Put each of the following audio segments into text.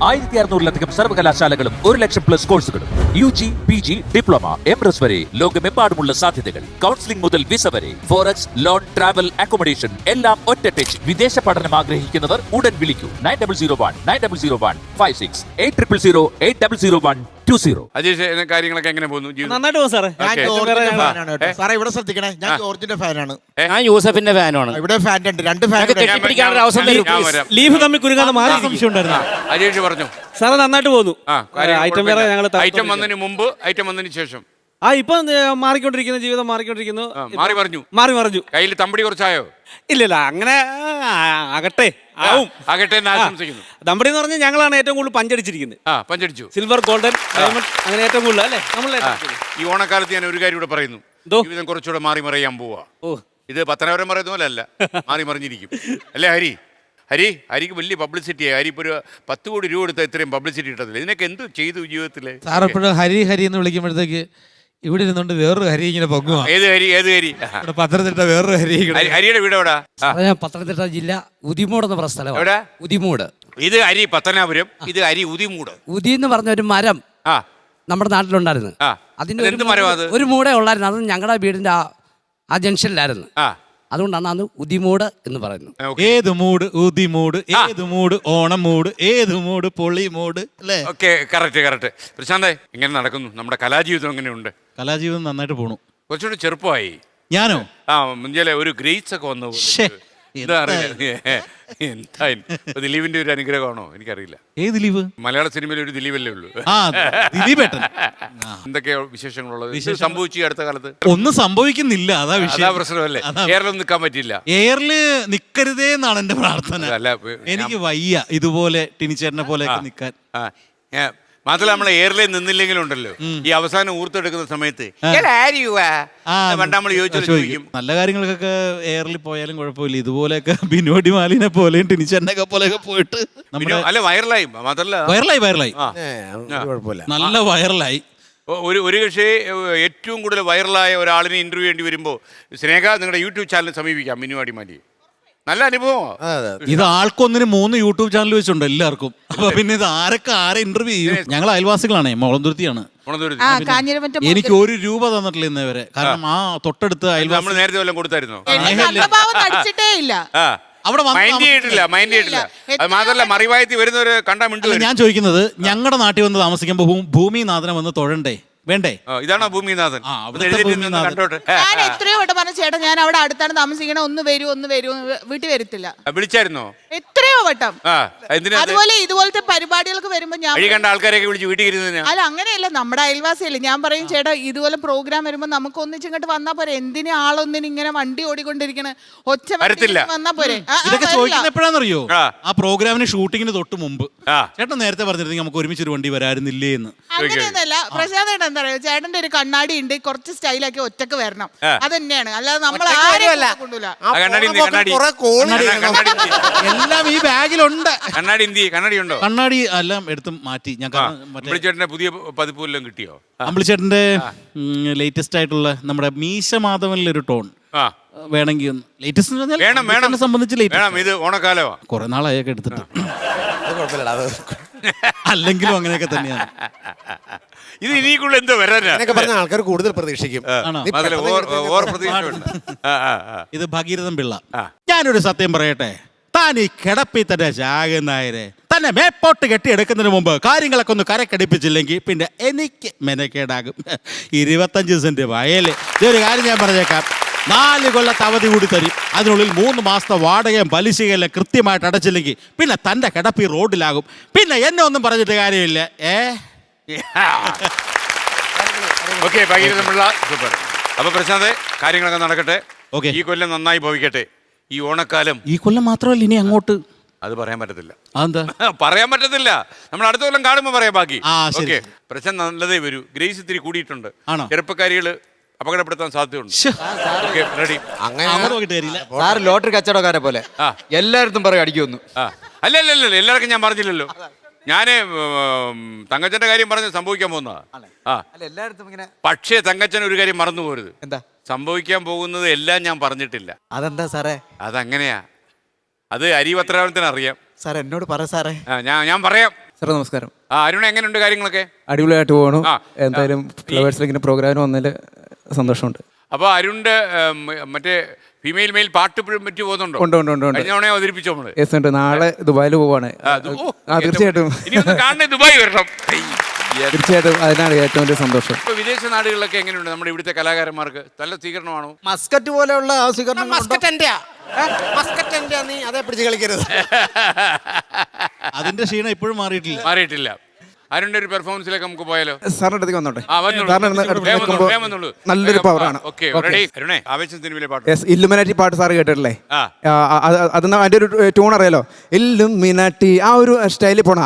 1600-ലധികം സർവകലാശാലകളും 1,00,000+ കോഴ്സുകളും UG, PG, diploma, MS വരെ ലോകമെമ്പാടുമുള്ള സാധ്യതകൾ. കൗൺസിലിംഗ് മുതൽ വിസ വരെ, ഫോറക്സ്, ലോൺ, ട്രാവൽ, അക്കോമഡേഷൻ എല്ലാം ഒറ്റ ടച്ച്. വിദേശ പഠനം ആഗ്രഹിക്കുന്നവർ ഉടൻ വിളിക്കൂ 9001 800 8020. അജീഷ്, കാര്യങ്ങളൊക്കെ എങ്ങനെ പോകുന്നു? നന്നായിട്ട് പോകും സാറേ. സാറേ ഇവിടെ ശ്രദ്ധിക്കണേ, ഞാൻ ജോർജിന്റെ ഫാനാണ്. ഞാൻ യൂസഫിന്റെ ഫാനാണ്. ഇവിടെ ഫാൻ ഉണ്ട്, 2 ഫാൻ. കെട്ടിപ്പിടിക്കാനുള്ള അവസരം തരൂ. ലീഫ് തമ്മിൽ കുരുങ്ങാതെ മാറി സംശയം ഉണ്ടായിരുന്നു. അജീഷ് പറഞ്ഞു. സാറേ നന്നായിട്ട് പോകുന്നു. ഐറ്റം വന്നതിന് മുമ്പ്, ഐറ്റം വന്നതിന് ശേഷം ഇപ്പൊ മാറിക്കൊണ്ടിരിക്കുന്നു, ജീവിതം മാറിക്കൊണ്ടിരിക്കുന്നു. മാറി മറിഞ്ഞു. കയ്യിൽ തമ്പടി കുറച്ചായോ? ഇല്ല അങ്ങനെ ആകട്ടെ, ആവും. ആകട്ടെ എന്ന് ആശംസിക്കുന്നു. ദമ്പടി എന്ന് പറഞ്ഞാൽ ഞങ്ങളാണ് ഏറ്റവും കൂടുതൽ പഞ്ചടിച്ചിരിക്കുന്നത്. പഞ്ചടിച്ചു. സിൽവർ, ഗോൾഡൻ, ഡയമണ്ട്, അങ്ങനെ ഏറ്റവും കൂടുതൽ അല്ലേ നമ്മൾ. ഈ ഓണക്കാലത്ത് ഞാൻ ഒരു കാര്യം കൂടെ പറയുന്നു. ജീവിതം കുറച്ചുകൂടെ മാറി മറിയാൻ പോവാ. ഇത് പത്തനാപുരം പറയുന്ന പോലെ അല്ല, മാറി മറിഞ്ഞിരിക്കും അല്ലേ ഹരിക്ക് വലിയ പബ്ലിസിറ്റിയായി. ഹരി ഇപ്പോൾ ഒരു 10 കോടി രൂപ എടുത്താൽ ഇത്രയും പബ്ലിസിറ്റി കിട്ടത്തില്ല. ഇതിനൊക്കെ എന്ത് ചെയ്തു ജീവിതത്തില്? സാർ എപ്പോഴും ഹരി എന്ന് വിളിക്കുമ്പോഴത്തേക്ക് ഇവിടെ ഇരുന്നുകൊണ്ട് വേറൊരു ഹരി ഇങ്ങനെ പൊങ്ങുക. ഏത് ഹരി? പത്തനംതിട്ട വേറൊരു ഹരിയുടെ വീട് എവിടാ? പത്തനംതിട്ട ജില്ല ഉദിമൂട് എന്ന് പറഞ്ഞ സ്ഥലം. എവിടെ? ഉദിമൂട്. ഇത് ഹരി പത്തനാപുരം, ഇത് ഹരി ഉദിമൂട്. ഉദി എന്ന് പറഞ്ഞ ഒരു മരം നമ്മുടെ നാട്ടിലുണ്ടായിരുന്നു. അതിന്റെ ഒരു മൂടേ ഉള്ളായിരുന്നു. അത് ഞങ്ങളുടെ വീടിന്റെ ആ ജംഗ്ഷനിലായിരുന്നു. അതുകൊണ്ടാണ് അന്ന് ഉദിമൂട് എന്ന് പറയുന്നത്. ഏത് മൂട്? ഉദിമൂട്. ഏത് മൂട്? ഓണം മൂട്. ഏത് മൂട്? പൊളി മൂട് അല്ലേ? Okay, correct. പ്രശാന്തേ, ഇങ്ങനെ നടക്കുന്നു നമ്മുടെ കലാജീവിതം. എങ്ങനെയുണ്ട്? കലാജീവിതം നന്നായിട്ട് പോണു. കുറച്ചുകൂടി ചെറുപ്പമായി. ഞാനോ? മുഞ്ചലെ ഒരു ഗ്രേസ് ഒക്കെ വന്നു. എന്താ ദിലീപിന്റെ ഒരു അനുഗ്രഹമാണോ എനിക്കറിയില്ല. ഏത് ദിലീപ്? മലയാള സിനിമയിൽ ഒരു ദിലീപല്ലേ ഉള്ളൂ. ദിലീപേട്ടൻ. എന്തൊക്കെയാ വിശേഷങ്ങളുള്ളത്? സംഭവിച്ചു അടുത്ത കാലത്ത്? ഒന്നും സംഭവിക്കുന്നില്ല, അതാ വിഷയം. പ്രശ്നമല്ലേ? എയറിലൊന്നും നിൽക്കാൻ പറ്റില്ല. എയറില് നിക്കരുതേ എന്നാണ് എന്റെ പ്രാർത്ഥന. എനിക്ക് വയ്യ ഇതുപോലെ ടിനിച്ചേട്ടനെ പോലെയൊക്കെ നിക്കാൻ. മാത്രമല്ല നമ്മളെ എയർലൈൻ നിന്നില്ലെങ്കിലും ഉണ്ടല്ലോ, ഈ അവസാനം ഊർത്തെടുക്കുന്ന സമയത്ത് നമ്മൾ ചോദിക്കും. നല്ല കാര്യങ്ങൾക്കൊക്കെ എയറിൽ പോയാലും കുഴപ്പമില്ല. ഇതുപോലെയൊക്കെ ബിനോടി മാലിനെ പോലെയും ടിനിച്ചേട്ടനൊക്കെ പോലെയൊക്കെ പോയിട്ട് അല്ല വൈറലായി. മാത്രല്ല വൈറലായി നല്ല വൈറലായി. ഒരു പക്ഷേ ഏറ്റവും കൂടുതൽ വൈറലായ ഒരാളിനെ ഇന്റർവ്യൂ ചെയ്യേണ്ടി വരുമ്പോൾ സ്നേഹ നിങ്ങളുടെ യൂട്യൂബ് ചാനൽ സമീപിക്കാം. മിനുവാടി മാലി നല്ല അനുഭവം. ഇത് ആൾക്കൊന്നിന് 3 യൂട്യൂബ് ചാനൽ വെച്ചുണ്ട് എല്ലാവർക്കും. അപ്പൊ പിന്നെ ഇത് ആരെ ഇന്റർവ്യൂ ചെയ്യും? ഞങ്ങൾ അയൽവാസികളാണേ, മോളന്തുരുത്തിയാണ്. എനിക്ക് 1 രൂപ തന്നിട്ടില്ല ഇന്നേവരെ. കാരണം ആ തൊട്ടടുത്ത് നമ്മൾ നേരത്തെ വല്ലതും കൊടുത്തായിരുന്നോ? അവിടെ മൈൻഡ് ചെയ്തിട്ടില്ല. അത് മാത്രമല്ല മറിവായത്തി വരുന്നവര് കണ്ടാ മിണ്ടു. ഞാൻ ചോദിക്കുന്നത്, ഞങ്ങളുടെ നാട്ടിൽ വന്ന് താമസിക്കുമ്പോ ഭൂമിനാഥനെ വന്ന് തൊഴണ്ടേ വേണ്ടേ? ഇതാണോ ഭൂമിനാഥൻ? ഞാൻ എത്രയോ വട്ടം പറഞ്ഞു, ചേട്ടാ ഞാൻ അവിടെ അടുത്താണ് താമസിക്കണേ, ഒന്ന് വരൂ വീട്ടിൽ വരത്തില്ല. വിളിച്ചായിരുന്നോ? എത്രയോ വട്ടം. അതുപോലെ ഇതുപോലത്തെ പരിപാടികൾക്ക് വരുമ്പോ ഞാൻ കണ്ട ആൾക്കാരെയൊക്കെ വിളിച്ച് വീട്ടിൽ. അല്ല അങ്ങനെയല്ല, നമ്മുടെ അയൽവാസിയല്ലേ. ഞാൻ പറയും ചേട്ടാ ഇതുപോലെ പ്രോഗ്രാം വരുമ്പോ നമുക്ക് ഒന്നിച്ചിങ്ങോട്ട് വന്നാ പോരെ, എന്തിനാ ആളൊന്നിനും ഇങ്ങനെ വണ്ടി ഓടിക്കൊണ്ടിരിക്കണേ, ഒച്ച വന്നാ പോരെ. ഇതൊക്കെ ചോദിക്കുന്നത് എപ്പോഴാണെന്നറിയോ? ആ പ്രോഗ്രാമിന് ഷൂട്ടിങ്ങിന് തൊട്ട് മുമ്പ് ചേട്ടൻ നേരത്തെ പറഞ്ഞിരുന്നെങ്കിൽ നമുക്ക് ഒരുമിച്ച് ഒരു വണ്ടി വരാറുന്നില്ലേ എന്ന്. അങ്ങനെയൊന്നല്ല പ്രശാന്ത്, എന്താ പറയാ, ചേട്ടന്റെ ഒരു കണ്ണാടി ഉണ്ട്, കുറച്ച് സ്റ്റൈലാക്കി ഒറ്റക്ക് വരണം. അത് തന്നെയാണ്, അല്ലാതെ നമ്മൾ ആരെയും കൊണ്ടുപോകില്ല. എല്ലാം ഈ ബാഗിലുണ്ട്. കണ്ണാടി ഉണ്ടോ? കണ്ണാടി എല്ലാം എടുത്ത് മാറ്റി. ഞാൻ അമ്പിളിച്ചേട്ടന്റെ പുതിയ പതിപ്പ് എല്ലാം കിട്ടിയോ? അമ്പിളിച്ചേട്ടന്റെ ലേറ്റസ്റ്റ് ആയിട്ടുള്ള നമ്മുടെ മീശ മാധവനിലൊരു ടോൺ വേണമെങ്കിൽ ലേറ്റസ്റ്റ് സംബന്ധിച്ച് ഇത് ഓണക്കാലമാ, കുറെ നാളായൊക്കെ എടുത്തിട്ട്. അല്ലെങ്കിലും അങ്ങനെയൊക്കെ തന്നെയാണ്. ഇത് ഇനിക്കുള്ള എന്തോ വരാനൊക്കെ പറഞ്ഞ ആൾക്കാർ കൂടുതൽ പ്രതീക്ഷിക്കും. ഇത് ഭഗീരഥൻ പിള്ള. ഞാനൊരു സത്യം പറയട്ടെ, താൻ ഈ കിടപ്പി തന്നെ ചാകുന്നായരെ തന്നെ മേപ്പോട്ട് കെട്ടിയെടുക്കുന്നതിന് മുമ്പ് കാര്യങ്ങളൊക്കെ ഒന്ന് കരക്കടിപ്പിച്ചില്ലെങ്കിൽ പിന്നെ എനിക്ക് മെനക്കേടാകും. 25 സെന്റ് വയല്. ഇതൊരു കാര്യം ഞാൻ പറഞ്ഞേക്കാം, 4 കൊല്ലത്തെ അവധി കൂടി തരും. അതിനുള്ളിൽ 3 മാസത്തെ വാടകയും പലിശയെല്ലാം കൃത്യമായിട്ട് അടച്ചില്ലെങ്കിൽ പിന്നെ തൻ്റെ കിടപ്പി റോഡിലാകും. പിന്നെ എന്നെ ഒന്നും പറഞ്ഞിട്ട് കാര്യമില്ല. സൂപ്പർ. അപ്പൊ പ്രശാന്ത്, കാര്യങ്ങളൊക്കെ നടക്കട്ടെ. ഈ കൊല്ലം നന്നായി ഭവിക്കട്ടെ. ഈ ഓണക്കാലം ഈ കൊല്ലം മാത്രമല്ല, ഇനി അങ്ങോട്ട് അത് പറയാൻ പറ്റത്തില്ല. അതെന്താ പറയാൻ പറ്റത്തില്ല? നമ്മൾ അടുത്ത കൊല്ലം കാണുമ്പോ പറയാം ബാക്കി. ഓക്കെ, പ്രശ്നം നല്ലതേ വരൂ. ഗ്രേസ് ഇത്തിരി കൂടിയിട്ടുണ്ട്. ചെറുപ്പക്കാരികള് അപകടപ്പെടുത്താൻ സാധ്യതയുണ്ട്. ലോട്ടറി കച്ചവടക്കാരെ പോലെ എല്ലായിടത്തും പറയും അടിക്കുമെന്ന്. അല്ല എല്ലാവർക്കും ഞാൻ പറഞ്ഞില്ലല്ലോ. ഞാന് തങ്കച്ചന്റെ കാര്യം പറഞ്ഞ് സംഭവിക്കാൻ പോകുന്നതാ. പക്ഷേ തങ്കച്ചൻ ഒരു കാര്യം മറന്നു പോരുത്. എന്താ സംഭവിക്കാൻ പോകുന്നത് എല്ലാം ഞാൻ പറഞ്ഞിട്ടില്ല. അതെന്താ സാറേ? അതങ്ങനെയാ. അത് അരിപത്രാവണത്തിന് അറിയാം സാർ. എന്നോട് പറ സാറേ. ഞാൻ പറയാം. സാറേ നമസ്കാരം. അരുൺ, എങ്ങനെയുണ്ട് കാര്യങ്ങളൊക്കെ? അടിപൊളിയായിട്ട് പോകണം. ആ. എന്തായാലും ഫ്ലവേഴ്സിൽ ഇങ്ങനെ പ്രോഗ്രാമിന് വന്നതിൽ സന്തോഷമുണ്ട്. അപ്പോൾ അരുണിന്റെ മറ്റേ ഫീമെയിൽ മെയിൽ പാട്ട് പറ്റി പോകുന്നുണ്ടോ? ഉണ്ട് ഉണ്ട് ഉണ്ട് ഉണ്ട്. കഴിഞ്ഞ തവണ അവതരിപ്പിച്ചോ നമ്മള്? യെസ് ഉണ്ട്. നാളെ ദുബായിൽ പോവാണ്. തീർച്ചയായിട്ടും ഇനി ഒന്ന് കാണണേ, ദുബായ് വരണം. തീർച്ചയായിട്ടും അതിനാണ് ഏറ്റവും വലിയ സന്തോഷം. ഇപ്പൊ വിദേശ നാടുകളിലൊക്കെ എങ്ങനെയുണ്ട് നമ്മുടെ ഇവിടുത്തെ കലാകാരന്മാർക്ക്? നല്ല സ്വീകരണമാണോ? മസ്കറ്റ് പോലെയുള്ള ആ സ്വീകരണം നീ അതേ പിടിച്ച് കളിക്കരുത്. അതിന്റെ ക്ഷീണം ഇപ്പോഴും മാറിയിട്ടില്ല. അരുണിന്റെ ഒരു പെർഫോമൻസിലേക്ക് നമുക്ക് പോയാലോ? സാറിന്റെ അടുത്തേക്ക് വന്നോട്ടെ. വന്നോളൂ. നല്ലൊരു പവറാണ്. അരുണേ, ആവേശം സിനിമയിലെ പാട്ട്. യെസ്, ഇല്ലുമിനാറ്റി പാട്ട് സാറ് കേട്ടിട്ടില്ലേ? അതിന് അതിന്റെ ഒരു ട്യൂൺ അറിയാലോ, ഇല്ലുമിനാറ്റി. ആ ഒരു സ്റ്റൈലിൽ പോണ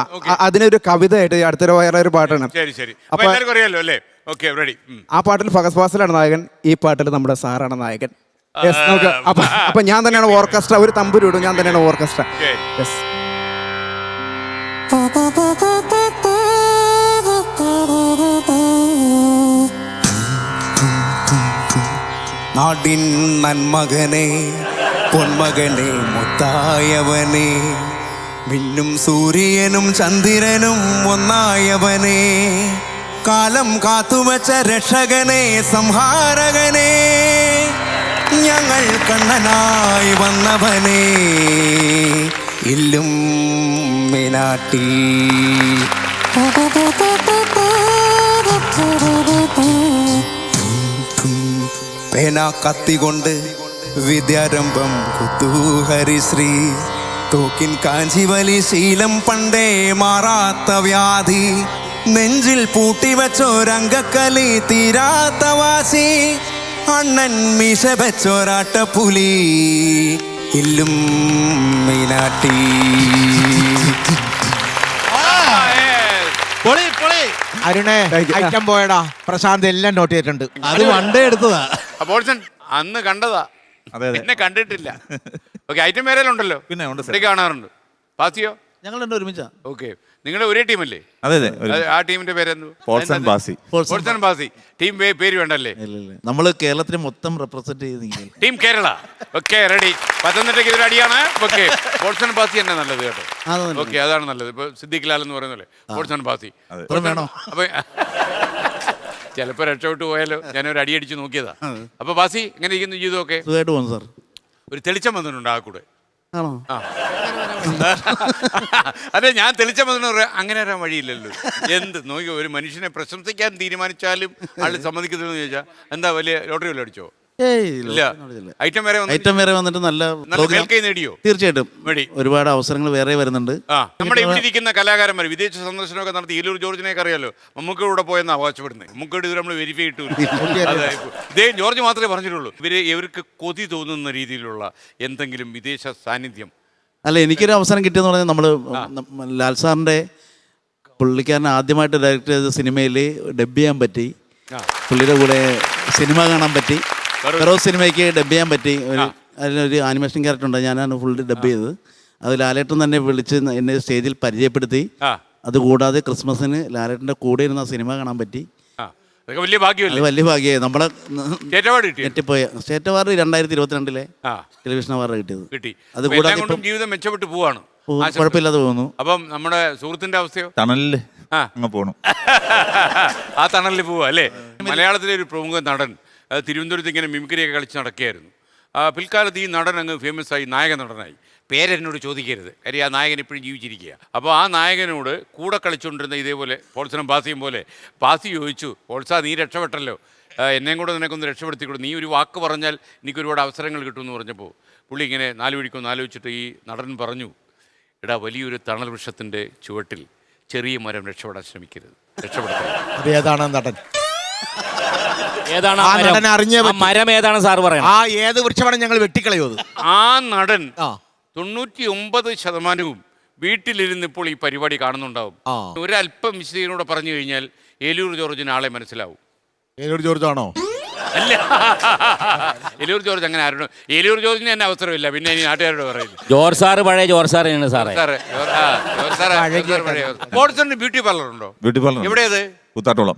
അതിനൊരു കവിതയായിട്ട് അടുത്തൊരു വേറെ ഒരു പാട്ടാണ്. ശരി. അപ്പൊ എല്ലാവർക്കും അറിയാലോ അല്ലേ? Okay, ready. ആ പാട്ടിൽ ഫഹദ് ഫാസിലാണ് നായകൻ, ഈ പാട്ടിൽ നമ്മുടെ സാറാണ് നായകൻ. യെസ്, നമുക്ക് അപ്പൊ ഞാൻ തന്നെയാണ് ഓർക്കസ്ട്ര. ഒരു തമ്പുരിടും, ഞാൻ തന്നെയാണ് ഓർക്കസ്ട്ര. യെസ്. നാടിൻ നന്മകനെ, പൊന്മകനെ, മുത്തായവനെ, മിന്നും സൂര്യനും ചന്ദ്രനും ഒന്നായവനെ, കാലം കാത്തുവച്ച രക്ഷകനെ, സംഹാരകനെ, ഞങ്ങൾ കണ്ണനായി വന്നവനെ, ഇല്ലുമിനാട്ടി. പേന കത്തികൊണ്ട് വിദ്യാരംഭം കുതൂഹരിശ്രീ, തോക്കിൻ കാഞ്ചിവലി ശീലം പണ്ടേ മാറാത്ത വ്യാധി, നെഞ്ചിൽ പൂട്ടിവച്ചോരംഗക്കലി തീരാത്ത വാശി, അണ്ണൻ മീശ വെച്ചോരാട്ടപ്പുലി, ഇല്ലുമിനാട്ടി. അരുണേ, ഐറ്റം പോയടാ. പ്രശാന്ത് എല്ലാം നോട്ട് ചെയ്തിട്ടുണ്ട്. അത് വണ്ടേ എടുത്തതാ. അപ്പോൾ അന്ന് കണ്ടതാ, പിന്നെ കണ്ടിട്ടില്ല. ഓക്കെ, ഐറ്റം വേറെ ഉണ്ടല്ലോ. പിന്നെ ഉണ്ട്, കാണാറുണ്ട്. പാസിയോ? ഞങ്ങൾ രണ്ടും ഒരുമിച്ചാ. ഓക്കെ, നിങ്ങളുടെ ഒരേ ടീമല്ലേ? അതെ. ആ ടീമിന്റെ പേരെന്തു? പോൾസൺ ബാസി. ടീം പേര് വേണ്ടല്ലേ? നമ്മൾ കേരളത്തിനെ മൊത്തം റെപ്രസെന്റ് ചെയ്ത് ടീം കേരള. Okay, ready. പത്തനംതിട്ടയ്ക്ക് ഇതൊരു അടിയാണ്. ഓക്കെ, പോൾസൺ ബാസി തന്നെ നല്ലത് കേട്ടോ. ഓക്കെ, അതാണ് നല്ലത്. ഇപ്പൊ സിദ്ദിഖ് ലാൽ എന്ന് പറയുന്നല്ലേ പോൾസൺ ബാസി. വേണോ? അപ്പൊ ചിലപ്പോ രക്ഷപ്പെട്ടു പോയാലോ. ഞാനൊരു അടി അടിച്ച് നോക്കിയതാ. അപ്പൊ ബാസി, എങ്ങനെ ഇരിക്കുന്നു ജീവിതമൊക്കെ? സുഖമായിട്ട് പോകുന്നു സാർ. ഒരു തെളിച്ചം വന്നിട്ടുണ്ട് ആ കൂടെ. ആണോ? അതെ, ഞാൻ തെളിച്ചം വന്നു അങ്ങനെ വരാൻ വഴിയില്ലല്ലോ. എന്ത് നോക്കിയോ, ഒരു മനുഷ്യനെ പ്രശംസിക്കാൻ തീരുമാനിച്ചാലും ആള് സമ്മതിക്കുന്നതെന്ന് ചോദിച്ചാൽ എന്താ, വലിയ ലോട്ടറി വല്ലതും അടിച്ചോ? ഇല്ല. ഐറ്റം വേറെ വന്നിട്ട് നല്ല നേടിയോ? തീർച്ചയായിട്ടും ഒരുപാട് അവസരങ്ങൾ വേറെ വരുന്നുണ്ട്. നമ്മുടെ ഇവിടെ ഇരിക്കുന്ന കലാകാരന്മാർ വിദേശ സന്ദർശനമൊക്കെ നടത്തി. ഏലൂർ ജോർജിനെയൊക്കെ അറിയാലോ, മമ്മൂക്കയുടെ പോയെന്ന് അവകാശപ്പെടുന്നത്. മമ്മൂക്കയുടെ ഇത് നമ്മൾ വെരിഫൈ ഇട്ടു. ഇതേ ജോർജ് മാത്രമേ പറഞ്ഞിട്ടുള്ളൂ. ഇവർക്ക് കൊതി തോന്നുന്ന രീതിയിലുള്ള എന്തെങ്കിലും വിദേശ സാന്നിധ്യം. അല്ല, എനിക്കൊരു അവസരം കിട്ടിയെന്ന് പറഞ്ഞാൽ നമ്മൾ ലാൽ സാറിൻ്റെ പുള്ളിക്കാരനെ ആദ്യമായിട്ട് ഡയറക്റ്റ് ചെയ്ത സിനിമയിൽ ഡബ് ചെയ്യാൻ പറ്റി. പുള്ളിയുടെ കൂടെ സിനിമ കാണാൻ പറ്റി. ഓരോ സിനിമയ്ക്ക് ഡബ് ചെയ്യാൻ പറ്റി. അതിലൊരു ആനിമേഷൻ ക്യാരക്ടർ ഉണ്ട്, ഞാനാണ് ഫുള്ള് ഡബ് ചെയ്തത്. അത് ലാലേട്ടൻ തന്നെ വിളിച്ച് എന്നെ സ്റ്റേജിൽ പരിചയപ്പെടുത്തി. അതുകൂടാതെ ക്രിസ്മസിന് ലാലേട്ടൻ്റെ കൂടെ ഇരുന്ന സിനിമ കാണാൻ പറ്റി. അത് വലിയ ഭാഗ്യമായി. നമ്മളെ ഞെട്ടിപ്പോയ സ്റ്റേറ്റ് അവാർഡ് 2022 ടെലിവിഷൻ അവാർഡ് കിട്ടിയത്. അത് കൂടാതെ ജീവിതം മെച്ചപ്പെട്ടു പോവാണ്, കുഴപ്പമില്ലാതെ പോകുന്നു. അപ്പം നമ്മുടെ സുഹൃത്തിന്റെ അവസ്ഥയോ? ടണലില് പോണു. ആ തണലിൽ പോവാ അല്ലേ? മലയാളത്തിലെ ഒരു പ്രമുഖ നടൻ തിരുവനന്തപുരത്ത് ഇങ്ങനെ മിമിക്രിയൊക്കെ കളിച്ച് നടക്കുകയായിരുന്നു. പിൽക്കാലത്ത് ഈ നടൻ അങ്ങ് ഫേമസ് ആയി, നായക നടനായി. പേരെന്നോട് ചോദിക്കരുത്, കാര്യം ആ നായകൻ ഇപ്പോഴും ജീവിച്ചിരിക്കുക. അപ്പോൾ ആ നായകനോട് കൂടെ കളിച്ചുകൊണ്ടിരുന്ന ഇതേപോലെ പോൾസനും ബാസിയും പോലെ ബാസി ചോദിച്ചു, പോൾസാ നീ രക്ഷപ്പെട്ടല്ലോ, എന്നെയും കൂടെ നിനക്കൊന്ന് രക്ഷപ്പെടുത്തിക്കൊള്ളു, നീ ഒരു വാക്ക് പറഞ്ഞാൽ എനിക്ക് ഒരുപാട് അവസരങ്ങൾ കിട്ടുമെന്ന് പറഞ്ഞപ്പോൾ പുള്ളി ഇങ്ങനെ നാല് വഴിക്കൊന്ന് ആലോചിച്ചിട്ട് ഈ നടൻ പറഞ്ഞു, എടാ വലിയൊരു തണൽ വൃക്ഷത്തിൻ്റെ ചുവട്ടിൽ ചെറിയ മരം രക്ഷപ്പെടാൻ ശ്രമിക്കരുത്, രക്ഷപ്പെടുത്തരുത്. ഏതാണ് നടൻ? ഏതാണ് മരം? ഏതാണ് സാർ പറയുന്നത്? ആ ഏത് വൃക്ഷമാണ് ഞങ്ങൾ വെട്ടിക്കളയോ? ആ നടൻ 99% വീട്ടിലിരുന്ന് ഇപ്പോൾ ഈ പരിപാടി കാണുന്നുണ്ടാവും. ഒരല്പം വിശദീകരണോടെ പറഞ്ഞു കഴിഞ്ഞാൽ ഏലൂർ ജോർജിന് ആളെ മനസ്സിലാവും. ഏലൂർ ജോർജ് ആണോ? അല്ല, ഏലൂർ ജോർജ് അങ്ങനെ ആരോടും, ഏലൂർ ജോർജിന് തന്നെ അവസരമില്ല, പിന്നെ ഇനി നാട്ടുകാരോട് പറയില്ല. ജോർജ് സാറ് പഴയ ജോർജ് സാറാണ് സാറേ. ബ്യൂട്ടി പാർലർ ഉണ്ടോ? ബ്യൂട്ടി പാർലർ എവിടെയത്? കൂത്താട്ടോളം.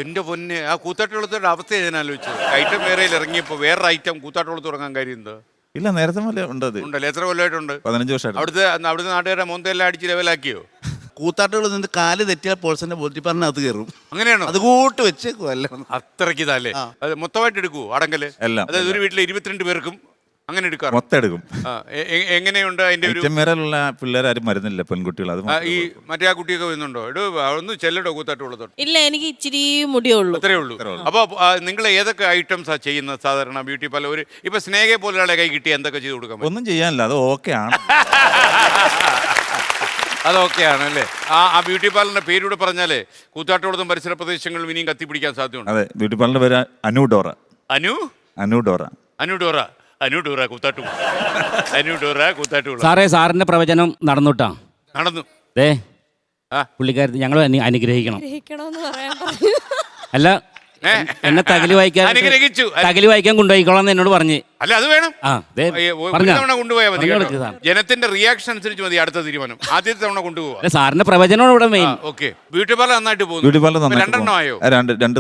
എൻ്റെ പൊന്നെ, ആ കൂത്താട്ടോളത്തോടെ അവസ്ഥ ഞാൻ ആലോചിച്ചത്. ഐറ്റം വേറെയിൽ ഇറങ്ങിയപ്പോൾ വേറൊരു ഐറ്റം കൂത്താട്ടോളത്ത് തുടങ്ങാൻ കാര്യം എന്താ? ഇല്ല, നേരത്തെ ഉണ്ടത്. ഉണ്ടല്ലോ. എത്ര കൊല്ലമായിട്ടുണ്ട്? 15 വർഷമായിട്ട്. അവിടുത്തെ നാട്ടുകാരുടെ മോന്തെല്ലാം അടിച്ച് ലെവലാക്കിയോ? കൂത്താട്ടുകൾ നിന്ന് കാല് തെറ്റിയാൽ പോൾസന്റെ ബ്യൂട്ടി പാർലറിനകത്ത് കയറും. അങ്ങനെയാണോ? അത് കൂട്ട് വെച്ചേക്കും അല്ല. അത്രയ്ക്ക് ഇതല്ലേ? അത് മൊത്തമായിട്ട് എടുക്കുവോ അടങ്കല്? എല്ലാം. അതായത് ഒരു വീട്ടിലെ 22 പേർക്കും അങ്ങനെ എടുക്കാറ്? മൊത്തം എടുക്കും. എങ്ങനെയുണ്ട് അതിന്റെ ഒരു മേലുള്ള പിള്ളേരാരും മരുന്നില്ല, പെൺകുട്ടികൾ. അത് ഈ മറ്റേ ആ കുട്ടിയൊക്കെ വരുന്നുണ്ടോ? ഒന്ന് ചെല്ലടോ കൂത്താട്ടുള്ളത്? ഇല്ല, എനിക്ക് ഇച്ചിരി മുടിയേ ഉള്ളൂ. അത്രേ ഉള്ളൂ. അപ്പോൾ നിങ്ങൾ ഏതൊക്കെ ഐറ്റംസാ ചെയ്യുന്നത് സാധാരണ ബ്യൂട്ടി പാർലർ? ഒരു ഇപ്പൊ സ്നേഹയെ പോലെ ഒരാളെ കൈ കിട്ടി എന്തൊക്കെ ചെയ്ത് കൊടുക്കാൻ പറ്റും? ഒന്നും ചെയ്യാനില്ല, അത് ഓക്കെ ആണ്. അതൊക്കെയാണ് അല്ലേ? ആ ബ്യൂട്ടി പാർലറിന്റെ പേരൂടെ പറഞ്ഞാലേ കൂത്താട്ടോളത്തും പരിസര പ്രദേശങ്ങളിലും ഇനിയും കത്തിപ്പിടിക്കാൻ സാധ്യതയുണ്ട്. അതെ, ബ്യൂട്ടി പാർലറിന്റെ പേര് അനൂഡോറ. അനൂഡോറ കൂത്താട്ടു. അനൂഡോറ കൂത്താട്ടു. സാറേ, സാറിന്റെ പ്രവചനം നടന്നുട്ടാ? നടന്നു. പുള്ളിക്കാരത്തി ഞങ്ങൾ അനുഗ്രഹിക്കണം. അല്ല, എന്നെ തകലി വായിക്കാൻ കൊണ്ടുപോയിക്കോളാന്ന് എന്നോട് പറഞ്ഞു. അല്ല, അത് വേണം. തവണ കൊണ്ടുപോയാൽ മതി. ജനത്തിന്റെ റിയാക്ഷൻ അനുസരിച്ച് മതി അടുത്ത തീരുമാനം. ആദ്യത്തെ തവണ കൊണ്ടുപോകാം. സാറിന്റെ പ്രവചനം ഇവിടെ മെയിൻ. ഓക്കെ, ബ്യൂട്ടി പാർലർ നന്നായിട്ട് പോകുന്നു. 2 എണ്ണം ആയോ?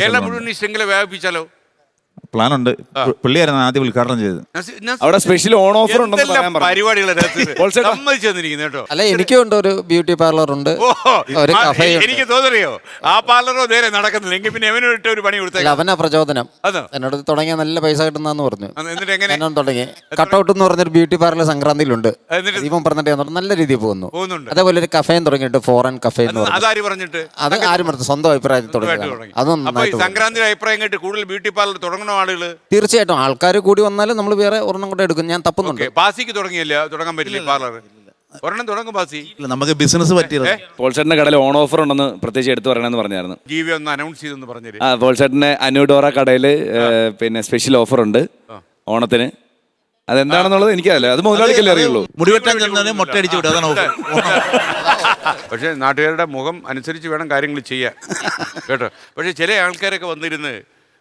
കേരളം മുഴുവൻ ഈ ശൃംഖല വ്യാപിപ്പിച്ചാലോ? പ്ലാൻ ഉണ്ട്. പുള്ളിയായിരുന്നു ആദ്യം ഉദ്ഘാടനം ചെയ്തത്. അവിടെ സ്പെഷ്യൽ ഓൺ ഓഫർ പരിപാടികൾ കേട്ടോ. അല്ല, എനിക്കും ഉണ്ട് ഒരു ബ്യൂട്ടി പാർലർ ഉണ്ട്. എനിക്ക് തോന്നറിയോ ആ പാർലറോ നേരെ നടക്കുന്നില്ല എങ്കിൽ പിന്നെ എവനോട്ട് ഒരു പണി കൊടുത്തേ. അവനാ പ്രചോദനം. എന്നോട് തുടങ്ങിയ നല്ല പൈസ കിട്ടുന്നു പറഞ്ഞു. എന്നിട്ട് എങ്ങനെ തുടങ്ങി? കട്ടൗട്ട് എന്ന് പറഞ്ഞൊരു ബ്യൂട്ടി പാർലർ സംക്രാന്തിയിലുണ്ട്. ഇവൻ പറഞ്ഞിട്ട് നല്ല രീതിയിൽ പോകുന്നുണ്ട്. അതേപോലെ ഒരു കഫേയും തുടങ്ങിയിട്ട് ഫോറൻ കഫേ എന്ന് പറഞ്ഞു. അതാര് പറഞ്ഞിട്ട്? അത് ആരും പറഞ്ഞു, സ്വന്തം അഭിപ്രായത്തിൽ തുടങ്ങി. അതൊന്നും സംക്രാന്തി അഭിപ്രായം കേട്ട് കൂടുതൽ ബ്യൂട്ടി പാർലർ തുടങ്ങണം ആളുകള്. തീർച്ചയായിട്ടും ആൾക്കാർ കൂടി വന്നാലും നമ്മൾ വേറെ ഒരെണ്ണം കൂടെ എടുക്കും. ഞാൻ തപ്പുന്നുണ്ട്. ബാസിക്ക് തുടങ്ങാൻ പറ്റില്ല പാർലർ? ഒരെണ്ണം തുടങ്ങും ബാസി. നമുക്ക് ബിസിനസ് പറ്റിയത്. പോൾസേട്ടന്റെ കടയിൽ ഓൺ ഓഫർ ഉണ്ടെന്ന് പ്രത്യേകിച്ച് എടുത്തു പറയണമെന്ന് പറഞ്ഞായിരുന്നു. ജീവി ഒന്ന് അനൗൺസ് ചെയ്തെന്ന് പറഞ്ഞു. പോൾസേട്ടന്റെ അനൂഡോറ കടയിൽ പിന്നെ സ്പെഷ്യൽ ഓഫർ ഉണ്ട് ഓണത്തിന്. അതെന്താണെന്നുള്ളത് എനിക്കല്ല, അത് മുതലാളിക്കല്ലേ അറിയുള്ളൂ. മുടിവെട്ടാൻ ചെന്നാലേ മൊട്ടയടിച്ചു വിടും, അതാണ് ഓഫർ. പക്ഷെ നാട്ടുകാരുടെ മുഖം അനുസരിച്ച് വേണം കാര്യങ്ങൾ ചെയ്യാൻ കേട്ടോ. പക്ഷെ ചില ആൾക്കാരൊക്കെ വന്നിരുന്ന്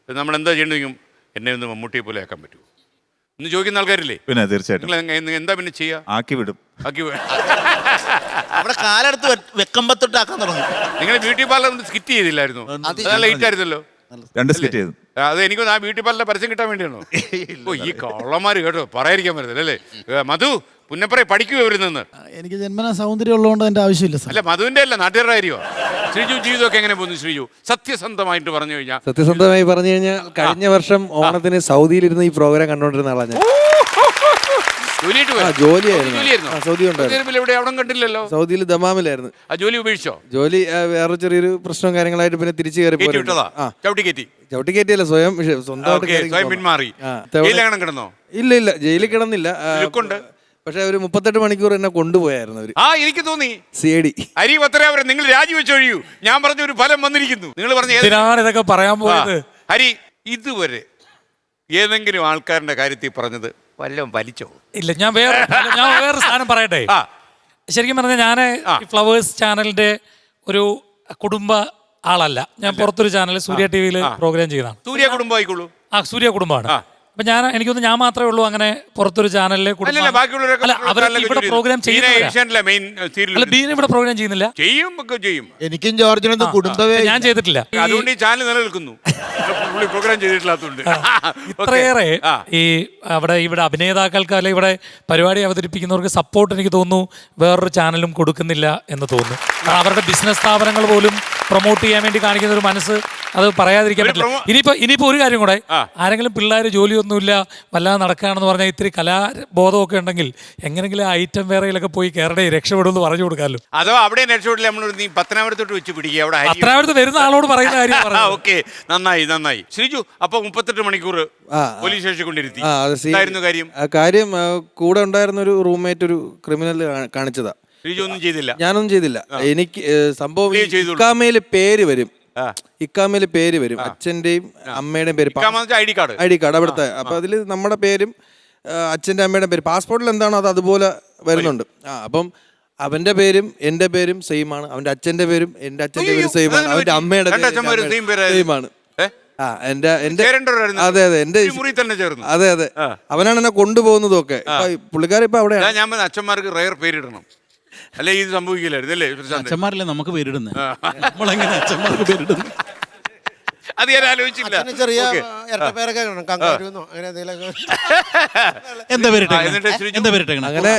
നമ്മളെന്താ ചെയ്യണമെങ്കിലും എന്നെ ഒന്ന് മമ്മൂട്ടിയെ പോലെ ആക്കാൻ പറ്റുമോ എന്ന് ചോദിക്കുന്ന ആൾക്കാരില്ലേ? പിന്നെ തീർച്ചയായിട്ടും. എന്താ പിന്നെ ചെയ്യാ? ആക്കി വിടും. അവിടെ കാലെടുത്ത് വെക്കമ്പത്തൊട്ട് ആക്കാൻ തുടങ്ങും. നിങ്ങൾ ബ്യൂട്ടി പാർലർ സ്കിറ്റ് ചെയ്തില്ലായിരുന്നു? ലേറ്റ് ആയിരുന്നല്ലോ. 2 സ്കിറ്റ് ചെയ്തു. അത് എനിക്കൊന്ന് ആ ബ്യൂട്ടി പാർലറിന്റെ പരസ്യം കിട്ടാൻ വേണ്ടിയാണോ? ഈ കള്ളന്മാര് കേട്ടോ, പറയാതിരിക്കാൻ പറ്റത്തില്ല അല്ലേ? മധു പുന്നപ്പറ പഠിക്കുക വരുന്നെന്ന്. എനിക്ക് ജന്മന സൗന്ദര്യം ഉള്ളതുകൊണ്ട് എന്റെ ആവശ്യമില്ല. അല്ല, മധുവിന്റെ അല്ല, നാട്ടുകാരുടെ കാര്യമോ? ശ്രീജു ജീവിതമൊക്കെ എങ്ങനെ പോകുന്നു? ശ്രീജു സത്യസന്ധമായിട്ട് പറഞ്ഞു കഴിഞ്ഞാൽ കഴിഞ്ഞ വർഷം ഓണത്തിന് സൗദിയിലിരുന്ന് ഈ പ്രോഗ്രാം കണ്ടോണ്ടിരുന്ന ആളാണ് ഞാൻ. കണ്ടില്ലല്ലോ. സൗദിയിൽ ദമാമിലായിരുന്നു. ആ ജോലി ഉപേക്ഷിച്ചോ? ജോലി വേറെ ചെറിയൊരു പ്രശ്നവും കാര്യങ്ങളായിട്ട് പിന്നെ തിരിച്ചു കയറി ചവിട്ടി കയറ്റിയല്ല, സ്വന്തമായിട്ട് പിന്മാറി. കിടന്നോ? ഇല്ല, ജയിലിൽ കിടന്നില്ല. പക്ഷെ ഒരു 38 മണിക്കൂർ എന്നെ കൊണ്ടുപോയായിരുന്നു അവര്. എനിക്ക് തോന്നി സിഐഡി അരി പത്തരാവരെ നിങ്ങൾ രാജിവെച്ചൊഴിയൂ. ഞാൻ പറഞ്ഞ ഒരു ഫലം വന്നിരിക്കുന്നു. നിങ്ങൾ പറഞ്ഞ ഇതൊക്കെ പറയാൻ പോയത്. ഹരി, ഇതുവരെ ഏതെങ്കിലും ആൾക്കാരുടെ കാര്യത്തിൽ പറഞ്ഞത് വല്ലതും വലിച്ചോ? ഇല്ല, ഞാൻ വേറെ സാധനം പറയട്ടെ. ശരിക്കും പറഞ്ഞാൽ ഞാൻ ഫ്ലവേഴ്സ് ചാനലിന്റെ ഒരു കുടുംബ ആളല്ല. ഞാൻ പുറത്തൊരു ചാനൽ സൂര്യ ടിവിയിൽ പ്രോഗ്രാം ചെയ്യുന്നതാണ്. സൂര്യ കുടുംബം ആയിക്കോളൂ. സൂര്യ കുടുംബമാണ്. അപ്പൊ എനിക്കൊന്ന് ഞാൻ മാത്രമേ ഉള്ളൂ അങ്ങനെ പുറത്തൊരു ചാനലിലെ ഇവിടെ പ്രോഗ്രാം ചെയ്യുന്നില്ല. ബീന ഇവിടെ പ്രോഗ്രാം ചെയ്യുന്നില്ല. എനിക്കും ജോർജിനൊന്നും കുടുംബമേ ഞാൻ ചെയ്തിട്ടില്ല. അതുകൊണ്ട് ഈ ചാനൽ നിലനിൽക്കുന്നു. പ്രോഗ്രാം ചെയ്തിട്ടില്ലാത്തതുകൊണ്ട് ഇത്രയേറെ ഈ ഇവിടെ അഭിനേതാക്കൾക്ക് അല്ലെ ഇവിടെ പരിപാടി അവതരിപ്പിക്കുന്നവർക്ക് സപ്പോർട്ട് എനിക്ക് തോന്നുന്നു വേറൊരു ചാനലും കൊടുക്കുന്നില്ല എന്ന് തോന്നുന്നു. അവരുടെ ബിസിനസ് സ്ഥാപനങ്ങൾ പോലും പ്രൊമോട്ട് ചെയ്യാൻ വേണ്ടി കാണിക്കുന്ന ഒരു മനസ്സ് അത് പറയാതിരിക്കാൻ പറ്റില്ല. ഇനിയിപ്പോ ഒരു കാര്യം കൂടെ, ആരെങ്കിലും പിള്ളേർ ജോലിയൊന്നുമില്ല വല്ലാതെ നടക്കുകയാണെന്ന് പറഞ്ഞാൽ ഇത്തിരി കലാബോധമൊക്കെ ഉണ്ടെങ്കിൽ എങ്ങനെങ്കിലും ഐറ്റം വേറെയിലൊക്കെ പോയി കയറടെ രക്ഷപ്പെടുമെന്ന് പറഞ്ഞു കൊടുക്കാമല്ലോ. അതോ അവിടെ രക്ഷപ്പെടില്ല, നീ പത്തനാപുരത്തോട്ട് വെച്ച് പിടിക്കുക. പത്തനാപുരത്ത് വരുന്ന ആളോട് പറയുന്ന കാര്യം. ഓക്കെ, നന്നായി. ശ്രീജു, അപ്പൊ 38 മണിക്കൂർ പോലീസ് സ്റ്റേഷൻ കൊണ്ടിരുത്തി. കാര്യം കൂടെ ഉണ്ടായിരുന്ന ഒരു റൂംമേറ്റ് ഒരു ക്രിമിനൽ കാണിച്ചതാ. ഒന്നും ചെയ്തില്ല. ഞാനൊന്നും ചെയ്തില്ല. എനിക്ക് സംഭവം ഇക്കാമയില് പേര് വരും. അച്ഛന്റെയും അമ്മയുടെയും പേര്, ഐ ഡി കാർഡ് അവിടുത്തെ. അപ്പൊ അതില് നമ്മുടെ പേരും അച്ഛന്റെ അമ്മയുടെ പേര് പാസ്പോർട്ടിൽ എന്താണോ അത് അതുപോലെ വരുന്നുണ്ട്. അപ്പം അവന്റെ പേരും എന്റെ പേരും സെയിം ആണ്. അവന്റെ അച്ഛന്റെ പേരും എന്റെ അച്ഛന്റെ പേരും സെയിം ആണ്. അവന്റെ അമ്മയുടെ സെയിം ആണ്. അതെ. അവനാണ് എന്നെ കൊണ്ടുപോകുന്നതും ഒക്കെ. പുള്ളിക്കാരൻ ഇപ്പൊ അവിടെ. ഞാൻ അച്ഛന്മാർക്ക് റയർ പേരിടണം, അല്ലെ ഇത് സംഭവിക്കില്ലായിരുന്നു അല്ലേ? അച്ഛന്മാരല്ലേ നമുക്ക് പേരിടുന്നത്, നമ്മളെങ്ങനെ അച്ഛന്മാർക്ക് പേരിടുന്നു? അത് ഞാൻ ആലോചിച്ചില്ല. എന്താ പേരിട്ടെ? അങ്ങനെ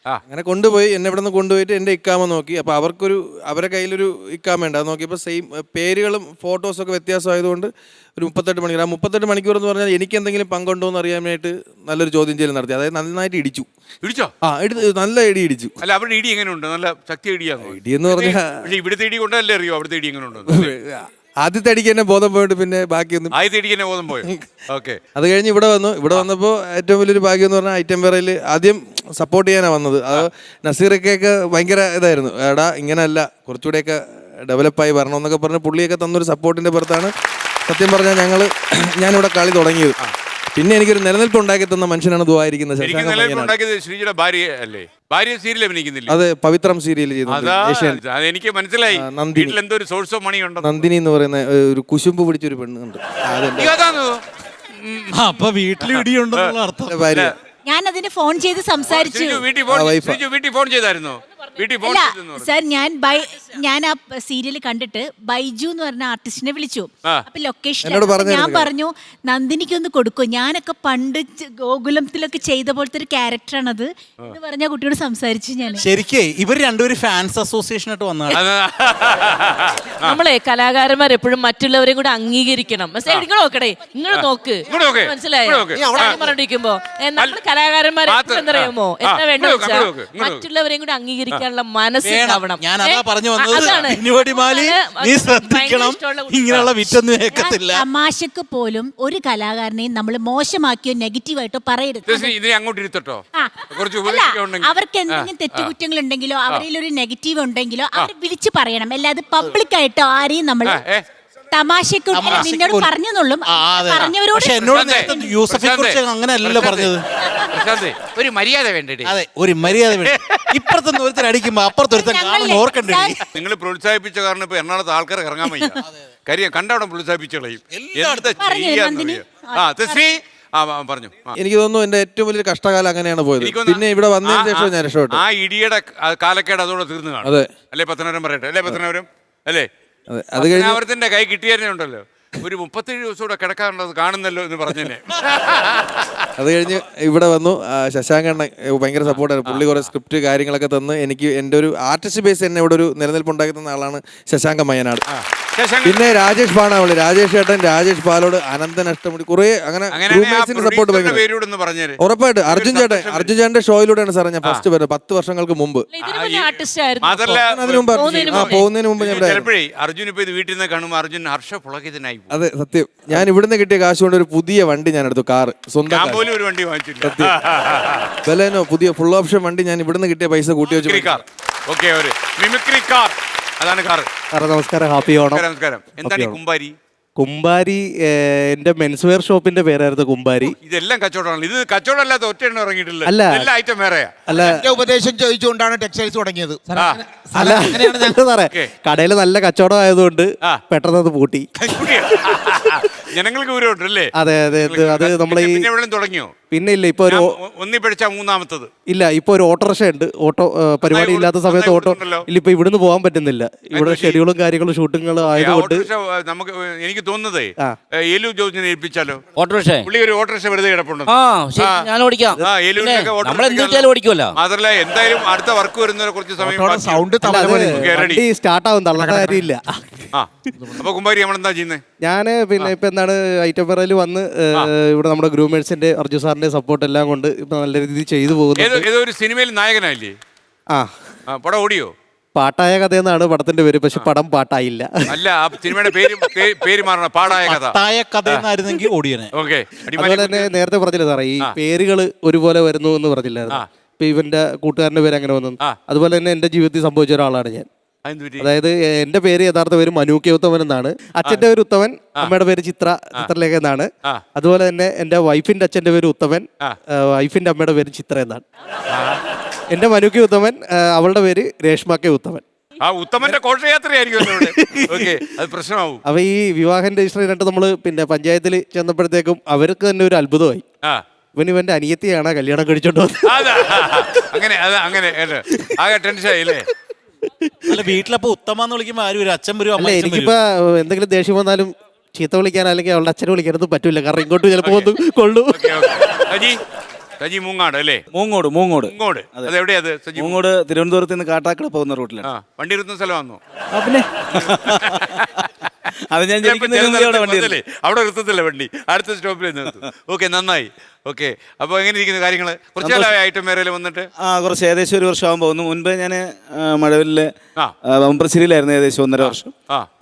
അങ്ങനെ കൊണ്ടുപോയി എന്നെ ഇവിടെ നിന്ന് കൊണ്ടുപോയിട്ട് എൻ്റെ ഇക്കാമ നോക്കി. അപ്പോൾ അവരെ കയ്യിലൊരു ഇക്കാമ ഉണ്ട്. അത് നോക്കിയപ്പോൾ സെയിം പേരുകളും ഫോട്ടോസൊക്കെ വ്യത്യാസമായതുകൊണ്ട് ഒരു 38 മണിക്കൂർ. ആ 38 മണിക്കൂർ എന്ന് പറഞ്ഞാൽ എനിക്ക് എന്തെങ്കിലും പങ്കുണ്ടോ എന്ന് അറിയാനായിട്ട് നല്ലൊരു ചോദ്യം ചെയ്യൽ നടത്തി. അതായത് നന്നായിട്ട് ഇടിച്ചു. നല്ല ഇടിച്ചു. അല്ല, അവരുടെ ഇടി എങ്ങനെയുണ്ട്? നല്ല ശക്തി ഇടിയാണോ? ഇടി എന്ന് പറഞ്ഞാൽ ഇവിടുത്തെ ഇടി കൊണ്ടല്ലേ അറിയോ അവിടുത്തെ ഇടി എങ്ങനെയുണ്ട്? ആദ്യത്തെ അടിക്ക് തന്നെ ബോധം പോയിട്ട് പിന്നെ ബാക്കിയൊന്നും. ആദ്യത്തെ അടിക്ക് തന്നെ ബോധം പോയോ? ഓക്കെ. അത് കഴിഞ്ഞ് ഇവിടെ വന്നപ്പോൾ ഏറ്റവും വലിയൊരു ഭാഗ്യം എന്ന് പറഞ്ഞാൽ ഐറ്റം വേറയിൽ ആദ്യം സപ്പോർട്ട് ചെയ്യാനാണ് വന്നത്. അത് നസീറൊക്കെ ഭയങ്കര ഇതായിരുന്നു. എടാ ഇങ്ങനെയല്ല, കുറച്ചുകൂടെയൊക്കെ ഡെവലപ്പായി വരണമെന്നൊക്കെ പറഞ്ഞ് പുള്ളിയൊക്കെ തന്നൊരു സപ്പോർട്ടിൻ്റെ പുറത്താണ് സത്യം പറഞ്ഞാൽ ഞാനിവിടെ കളി തുടങ്ങിയത്. പിന്നെ എനിക്കൊരു നിലനിൽപ്പ് ഉണ്ടാക്കി തന്ന മനുഷ്യനാണ് ദുആയിരിക്കുന്നത്. ശ്രീജിയുടെ ഭാര്യ അല്ലേ? ഭാര്യ സീരിയൽ അഭിനയിക്കുന്നില്ല? അതെ, പവിത്രം സീരിയൽ ചെയ്തു. എനിക്ക് മനസ്സിലായി. എന്തോ ഒരു സോഴ്സ് ഓഫ് മണി ഉണ്ട്. നന്ദിനി എന്ന് പറയുന്ന ഒരു കുശുമ്പ് പിടിച്ചൊരു പെണ്ണുണ്ട്. അപ്പൊ വീട്ടിൽ ഇടിയുണ്ടെന്നുള്ള അർത്ഥം. ഭാര്യ. ഞാൻ അതിന് ഫോൺ ചെയ്ത് സംസാരിച്ചു. വീട്ടിൽ ഫോൺ ചെയ്തായിരുന്നോ? സർ, ഞാൻ ആ സീരിയൽ കണ്ടിട്ട് ബൈജു എന്ന് പറഞ്ഞ ആർട്ടിസ്റ്റിനെ വിളിച്ചു. അപ്പൊ ലൊക്കേഷൻ ഞാൻ പറഞ്ഞു നന്ദിനിക്കൊന്ന് കൊടുക്കും, ഞാനൊക്കെ പണ്ട് ഗോകുലത്തിലൊക്കെ ചെയ്ത പോലത്തെ ഒരു ക്യാരക്ടറാണത് എന്ന് പറഞ്ഞ കുട്ടിയോട് സംസാരിച്ചു. ഞാൻ ശരിക്കേ ഇവർ രണ്ടുപേരും ഫാൻസ് അസോസിയേഷൻ ആയിട്ട് വന്നതാണ്. നമ്മളെ കലാകാരന്മാർ എപ്പോഴും മറ്റുള്ളവരെയും കൂടെ അംഗീകരിക്കണം. നോക്കടേ, നിങ്ങൾ നോക്ക്, മനസ്സിലായോ? പറഞ്ഞിരിക്കുമ്പോ നമ്മൾ കലാകാരന്മാരെ എന്തറിയാമോ എന്താ വേണ്ട വെച്ചാൽ മറ്റുള്ളവരെയും കൂടെ അംഗീകരിക്കാനുള്ള മനസ്സുണ്ടാവണം. ഞാൻ അതാ പറഞ്ഞു വന്നത്. നീ ശ്രദ്ധിക്കണം, ഇങ്ങനെയുള്ള വിറ്റൊന്നും കേൾക്കത്തില്ല. തമാശക്ക് പോലും ഒരു കലാകാരനെയും നമ്മൾ മോശമാക്കിയോ നെഗറ്റീവായിട്ടോ പറയരുത്. അവർക്ക് എന്തെങ്കിലും തെറ്റുകുറ്റങ്ങൾ ഉണ്ടെങ്കിലോ അവരിൽ ഒരു നെഗറ്റീവ് ഉണ്ടെങ്കിലോ അവർ വിളിച്ചു പറയണം. അല്ലാതെ പബ്ലിക്കായിട്ടോ ആരെയും നമ്മൾ തമാശക്ക് നിന്നോട് പറഞ്ഞെന്നുള്ളൂ. പറഞ്ഞവരോട് അങ്ങനെയല്ലല്ലോ പറഞ്ഞത്. ഒരു മര്യാദ വേണ്ടേ? അതെ, ഒരു മര്യാദ വേണ്ട. ഇപ്പുറത്തുനിന്ന് ഒരുത്തർ അടിക്കുമ്പോ അപ്പുറത്തൊരുത്തൻ ഓർക്കണ്ടേ? നിങ്ങൾ പ്രോത്സാഹിപ്പിച്ച കാരണം ഇപ്പൊ എറണാകുളത്ത് ആൾക്കാർ ഇറങ്ങാൻ വയ്യ. കാര്യം കണ്ടവിടെ പ്രോത്സാഹിപ്പിച്ചു കളയും. പറഞ്ഞു. എനിക്ക് തോന്നുന്നു എന്റെ ഏറ്റവും വലിയൊരു കഷ്ടകാലം അങ്ങനെയാണ് പോയത്. പിന്നെ ഇവിടെ വന്നതിന് ശേഷം ഞാൻ രക്ഷപ്പെട്ടു. ആ ഇടിയുടെ കാലക്കേട് അതോടെ തീർന്നു കാണും. അതെ അല്ലേ? പത്തനാപുരം പറയട്ടെ. അല്ലേ? പത്തനാപുരം അല്ലേ? അത് കഴിഞ്ഞ കൈ കിട്ടിയായിരുന്നുണ്ടല്ലോ, ഒരു 37 ദിവസം കൂടെ കിടക്കാറുള്ളത് കാണുന്നല്ലോ എന്ന് പറഞ്ഞേ. അത് കഴിഞ്ഞ് ഇവിടെ വന്നു. ശശാങ്കണ്ണൻ ഭയങ്കര സപ്പോർട്ടായിരുന്നു. പുള്ളി കുറെ സ്ക്രിപ്റ്റ് കാര്യങ്ങളൊക്കെ തന്ന് എനിക്ക് എൻ്റെ ഒരു ആർട്ടിസ്റ്റ് ബേസ് എന്നെ ഇവിടെ ഒരു നിലനിൽപ്പ് ഉണ്ടാക്കി തന്ന ആളാണ് ശശാങ്ക മയ്യനാട്. പിന്നെ രാജേഷ് പാണാവളി, രാജേഷ് ചേട്ടൻ, രാജേഷ് പാലോട്, അനന്തൻ അഷ്ടമുടി, കുറെ അങ്ങനെ സപ്പോർട്ട് ഭയങ്കര. ഉറപ്പായിട്ട് അർജുൻ ചേട്ടന്റെ ഷോയിലൂടെയാണ് സാറേ ഞാൻ ഫസ്റ്റ് വരുന്നത് 10 വർഷങ്ങൾക്ക് മുമ്പ്. പോകുന്നതിന് മുമ്പ് ഞാൻ അർജുൻ ഇപ്പൊ ഇത് വീട്ടിൽ നിന്ന് കാണുമ്പോൾ അർജുൻ ഹർഷപുളകിതനായി. അതെ, സത്യം. ഞാൻ ഇവിടുന്ന് കിട്ടിയ കാശ് കൊണ്ട് ഒരു പുതിയ വണ്ടി ഞാൻ എടുത്തു, കാറ്. സ്വന്തം ഒരു വണ്ടി വാങ്ങിച്ചില്ല. ബലേനോ പുതിയ ഫുൾ ഓപ്ഷൻ വണ്ടി ഞാൻ ഇവിടുന്ന് കിട്ടിയ പൈസ കൂട്ടി വെച്ചു. അതാണ് കാർ. നമസ്കാരം, ഹാപ്പി ഓണം. നമസ്കാരം. എന്താണ് കുമ്പാരി? കുമ്പാരി എന്റെ മെൻസ് വെയർ ഷോപ്പിന്റെ പേരായിരുന്നു കുമ്പാരി. ഇതെല്ലാം കച്ചവടമാണ്. ഇത് കച്ചവടം അല്ലാതെ ഒറ്റ എണ്ണം ഇറങ്ങിയിട്ടില്ല. അല്ല, എല്ലാ ഐറ്റം വേറെയാ. അല്ല, ഉപദേശം ചോദിച്ചുകൊണ്ടാണ് ടെക്സ്റ്റൈൽസ് തുടങ്ങിയത്. അല്ല, സാറേ കടയിൽ നല്ല കച്ചവടം ആയതുകൊണ്ട് പെട്ടെന്ന് അത് പൂട്ടി. ജനങ്ങൾക്ക് വിവരമുണ്ടല്ലേ? അതെ അതെ, അത് നമ്മളെ തുടങ്ങിയോ? പിന്നെ ഇല്ല, ഇപ്പൊ ഒരു ഒന്നി പഠിച്ച മൂന്നാമത്തത് ഇല്ല. ഇപ്പൊ ഒരു ഓട്ടോറിക്ഷ ഉണ്ട്. ഓട്ടോ പരിപാടി ഇല്ലാത്ത സമയത്ത് ഓട്ടോ ഇല്ല. ഇപ്പൊ ഇവിടുന്ന് പോകാൻ പറ്റുന്നില്ല. ഇവിടെ ഷെഡ്യൂളും കാര്യങ്ങളും ഷൂട്ടിങ്ങുകളും ആയതുകൊണ്ട് നമുക്ക് എനിക്ക് തോന്നുന്നതേ ഏലു ജോസിനെ ഏൽപ്പിച്ചാലോ? ഓട്ടോറിക്ഷ പുള്ളി ഒരു ഓട്ടോറിക്ഷ വെറുതെ കിടപ്പുണ്ട്. ഞാൻ ഓടിക്കാം. മാത്രല്ല എന്തായാലും അടുത്ത വർക്ക് വരുന്നതിനെ കുറച്ച് സമയം സൗണ്ട് സ്റ്റാർട്ട് ആവും, തള്ളേണ്ട കാര്യമില്ല. അപ്പൊ കുമ്പാരി നമ്മളെന്താ ചെയ്യുന്നത്? ഞാന് പിന്നെ ഇപ്പൊ എന്താണ് ഐറ്റം ഫെയറിൽ വന്ന് ഇവിടെ നമ്മുടെ ഗ്രൂമേഴ്സിന്റെ അർജു സാറിന്റെ സപ്പോർട്ട് എല്ലാം കൊണ്ട് ഇപ്പൊ നല്ല രീതിയിൽ ചെയ്തു പോകുന്നു. ഏതോ ഒരു സിനിമയിൽ നായകനല്ലേ? പടം ഓടിയോ? പാട്ടായ കഥ എന്നാണ് പടത്തിന്റെ പേര്, പക്ഷെ പടം പാട്ടായില്ല. അല്ല, ആ സിനിമയുടെ പേര് മാറണം. പാടായ കഥ എന്നായിരുന്നെങ്കിൽ ഓടിയനെ. അതുപോലെ തന്നെ നേരത്തെ പറഞ്ഞില്ല സാറേ, ഈ പേരുകൾ ഒരുപോലെ വരുന്നു എന്ന് പറഞ്ഞില്ലായിരുന്നു. ഇപ്പൊ ഇവന്റെ കൂട്ടുകാരന്റെ പേര് അങ്ങനെ വന്നു. അതുപോലെ തന്നെ എന്റെ ജീവിതത്തിൽ സംഭവിച്ച ഒരാളാണ് ഞാൻ. അതായത് എന്റെ പേര് യഥാർത്ഥ പേര് മനു കെ ഉത്തമൻ എന്നാണ്. അച്ഛന്റെ പേര് ഉത്തമൻ, അമ്മയുടെ പേര് ചിത്രലേഖ എന്നാണ്. അതുപോലെ തന്നെ എന്റെ വൈഫിന്റെ അച്ഛന്റെ പേര് ഉത്തമൻ, വൈഫിന്റെ അമ്മയുടെ പേര് ചിത്ര എന്നാണ്. എന്റെ മനു കെ ഉത്തമൻ, അവളുടെ പേര് രേഷ്മ കെ ഉത്തമൻ. അപ്പൊ ഈ വിവാഹം രജിസ്റ്റർ ചെയ്തിട്ട് നമ്മള് പിന്നെ പഞ്ചായത്തിൽ ചെന്നപ്പോഴത്തേക്കും അവർക്ക് തന്നെ ഒരു അത്ഭുതമായി. ഇവന്റെ അനിയത്തിയാണ് കല്യാണം കഴിച്ചോണ്ട് വീട്ടിലപ്പോ ഉത്തമന്ന് വിളിക്കുമ്പോ ആരും ഒരു അച്ഛൻ വരും. അല്ല, എനിക്കിപ്പോ എന്തെങ്കിലും ദേഷ്യം വന്നാലും ചീത്ത വിളിക്കാൻ അല്ലെങ്കിൽ അവളുടെ അച്ഛനെ വിളിക്കാനൊന്നും പറ്റൂല. കാരണം ഇങ്ങോട്ട് ചിലപ്പോ ഒന്ന് കൊള്ളു. സജി മൂങ്ങാട് അല്ലേ? മൂങ്ങോട്. മൂങ്ങോട് അതെവിടെയാ അത്? സജി മൂങ്ങോട് തിരുവനന്തപുരത്ത് നിന്ന് കാട്ടാക്കട പോകുന്ന റൂട്ടിലാണ്. വണ്ടി ഇരുത്തുന്ന സ്ഥലമാണോ? പിന്നെ അത് ഞാൻ അവിടെ നിർത്തത്തില്ല വണ്ടി, അടുത്ത സ്റ്റോപ്പിൽ നിർത്തും. ഓക്കെ, നന്നായി. ഓക്കെ, അപ്പോൾ എങ്ങനെ ഇരിക്കുന്നു കാര്യങ്ങൾ? കുറച്ച് കാലമായി ഐറ്റം വേറെ വന്നിട്ട്? കുറച്ച് ഏകദേശം 1 വർഷം ആകുമ്പോൾ പോകുന്നു. മുൻപ് ഞാൻ മഴവിലെ ബംബ്രശ്ശേരിയിലായിരുന്നു ഏകദേശം 1.5 വർഷം.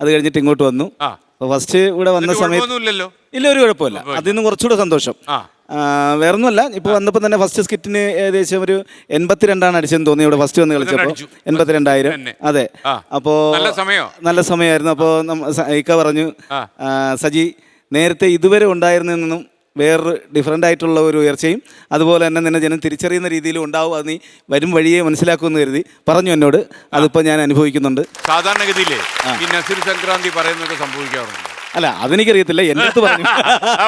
അത് കഴിഞ്ഞിട്ട് ഇങ്ങോട്ട് വന്നു. ഫസ്റ്റ് ഇവിടെ വന്ന സമയത്ത് ഇല്ല, ഒരു കുഴപ്പമില്ല. അതിൽ നിന്ന് കുറച്ചുകൂടെ സന്തോഷം. വേറൊന്നുമല്ല, ഇപ്പോൾ വന്നപ്പോൾ തന്നെ ഫസ്റ്റ് സ്കിറ്റിന് ഏകദേശം ഒരു 82 അടിച്ചെന്ന് തോന്നി. ഇവിടെ ഫസ്റ്റ് വന്ന് കളിച്ചപ്പോൾ 82,000. അതെ, അപ്പോൾ നല്ല സമയമായിരുന്നു. അപ്പോൾ ഇക്ക പറഞ്ഞു, സജി നേരത്തെ ഇതുവരെ ഉണ്ടായിരുന്നെന്നും വേറൊരു ഡിഫറൻ്റ് ആയിട്ടുള്ള ഒരു ഉയർച്ചയും അതുപോലെ തന്നെ നിന്നെ ജനം തിരിച്ചറിയുന്ന രീതിയിലും ഉണ്ടാവും, അത് നീ വരും വഴിയെ മനസ്സിലാക്കുമെന്ന് കരുതി പറഞ്ഞു എന്നോട്. അതിപ്പോൾ ഞാൻ അനുഭവിക്കുന്നുണ്ട്. സാധാരണഗതിയിലേ ഈ നസീർ സംക്രാന്തി പറയുന്നതൊക്കെ സംഭവിക്കാറുണ്ട്. അല്ല, അതെനിക്കറിയത്തില്ല, എൻ്റെ അടുത്ത് പറഞ്ഞു.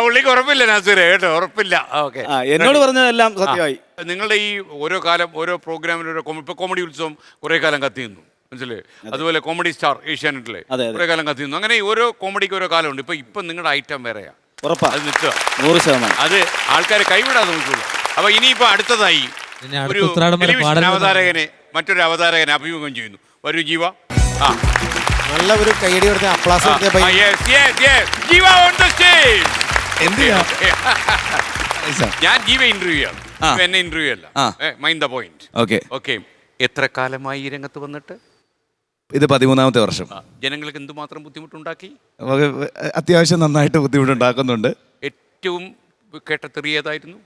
പുള്ളിക്ക് ഉറപ്പില്ല നസീർ, കേട്ടോ, ഉറപ്പില്ല. ഓക്കെ, എന്നോട് പറഞ്ഞതെല്ലാം സത്യമായി. നിങ്ങളുടെ ഈ ഓരോ കാലം ഓരോ പ്രോഗ്രാമിൽ ഇപ്പോൾ കോമഡി ഉത്സവം കുറേ കാലം കത്തി നിന്നു, മനസ്സിലായി? അതുപോലെ കോമഡി സ്റ്റാർ ഏഷ്യാനെറ്റിലെ കുറേ കാലം കത്തി നിന്നു. അങ്ങനെ ഓരോ കോമഡിക്ക് ഓരോ കാലമുണ്ട്. ഇപ്പം നിങ്ങളുടെ ഐറ്റം വേറെയാണ്. ഉറപ്പാണ്, അത് നിൽക്കുക 100%. അത് ആൾക്കാരെ കൈവിടാതെ നോക്കുള്ളൂ. അപ്പൊ ഇനിയിപ്പോ അടുത്തതായി ഒരു ടെലിവിഷൻ അവതാരകനെ മറ്റൊരു അവതാരകനെ അഭിമുഖം ചെയ്യുന്നു. വരൂ ജീവ. നല്ല ഒരു കൈയടി കൊടുത്ത അപ്ലാസ് ഞാൻ ജീവ ഇന്റർവ്യൂ ആണ്, എന്നെ ഇന്റർവ്യൂ അല്ല. Mind the point. ഓക്കെ, എത്ര കാലമായി ഈ രംഗത്ത് വന്നിട്ട്? ഇത് 13ാമത്തെ വർഷം. ജനങ്ങൾക്ക് എന്തുമാത്രം ബുദ്ധിമുട്ടുണ്ടാക്കി? അത്യാവശ്യം നന്നായിട്ട് ബുദ്ധിമുട്ടുണ്ടാക്കുന്നുണ്ട്. ഏറ്റവും കേട്ട തെറിയതായിരുന്നു?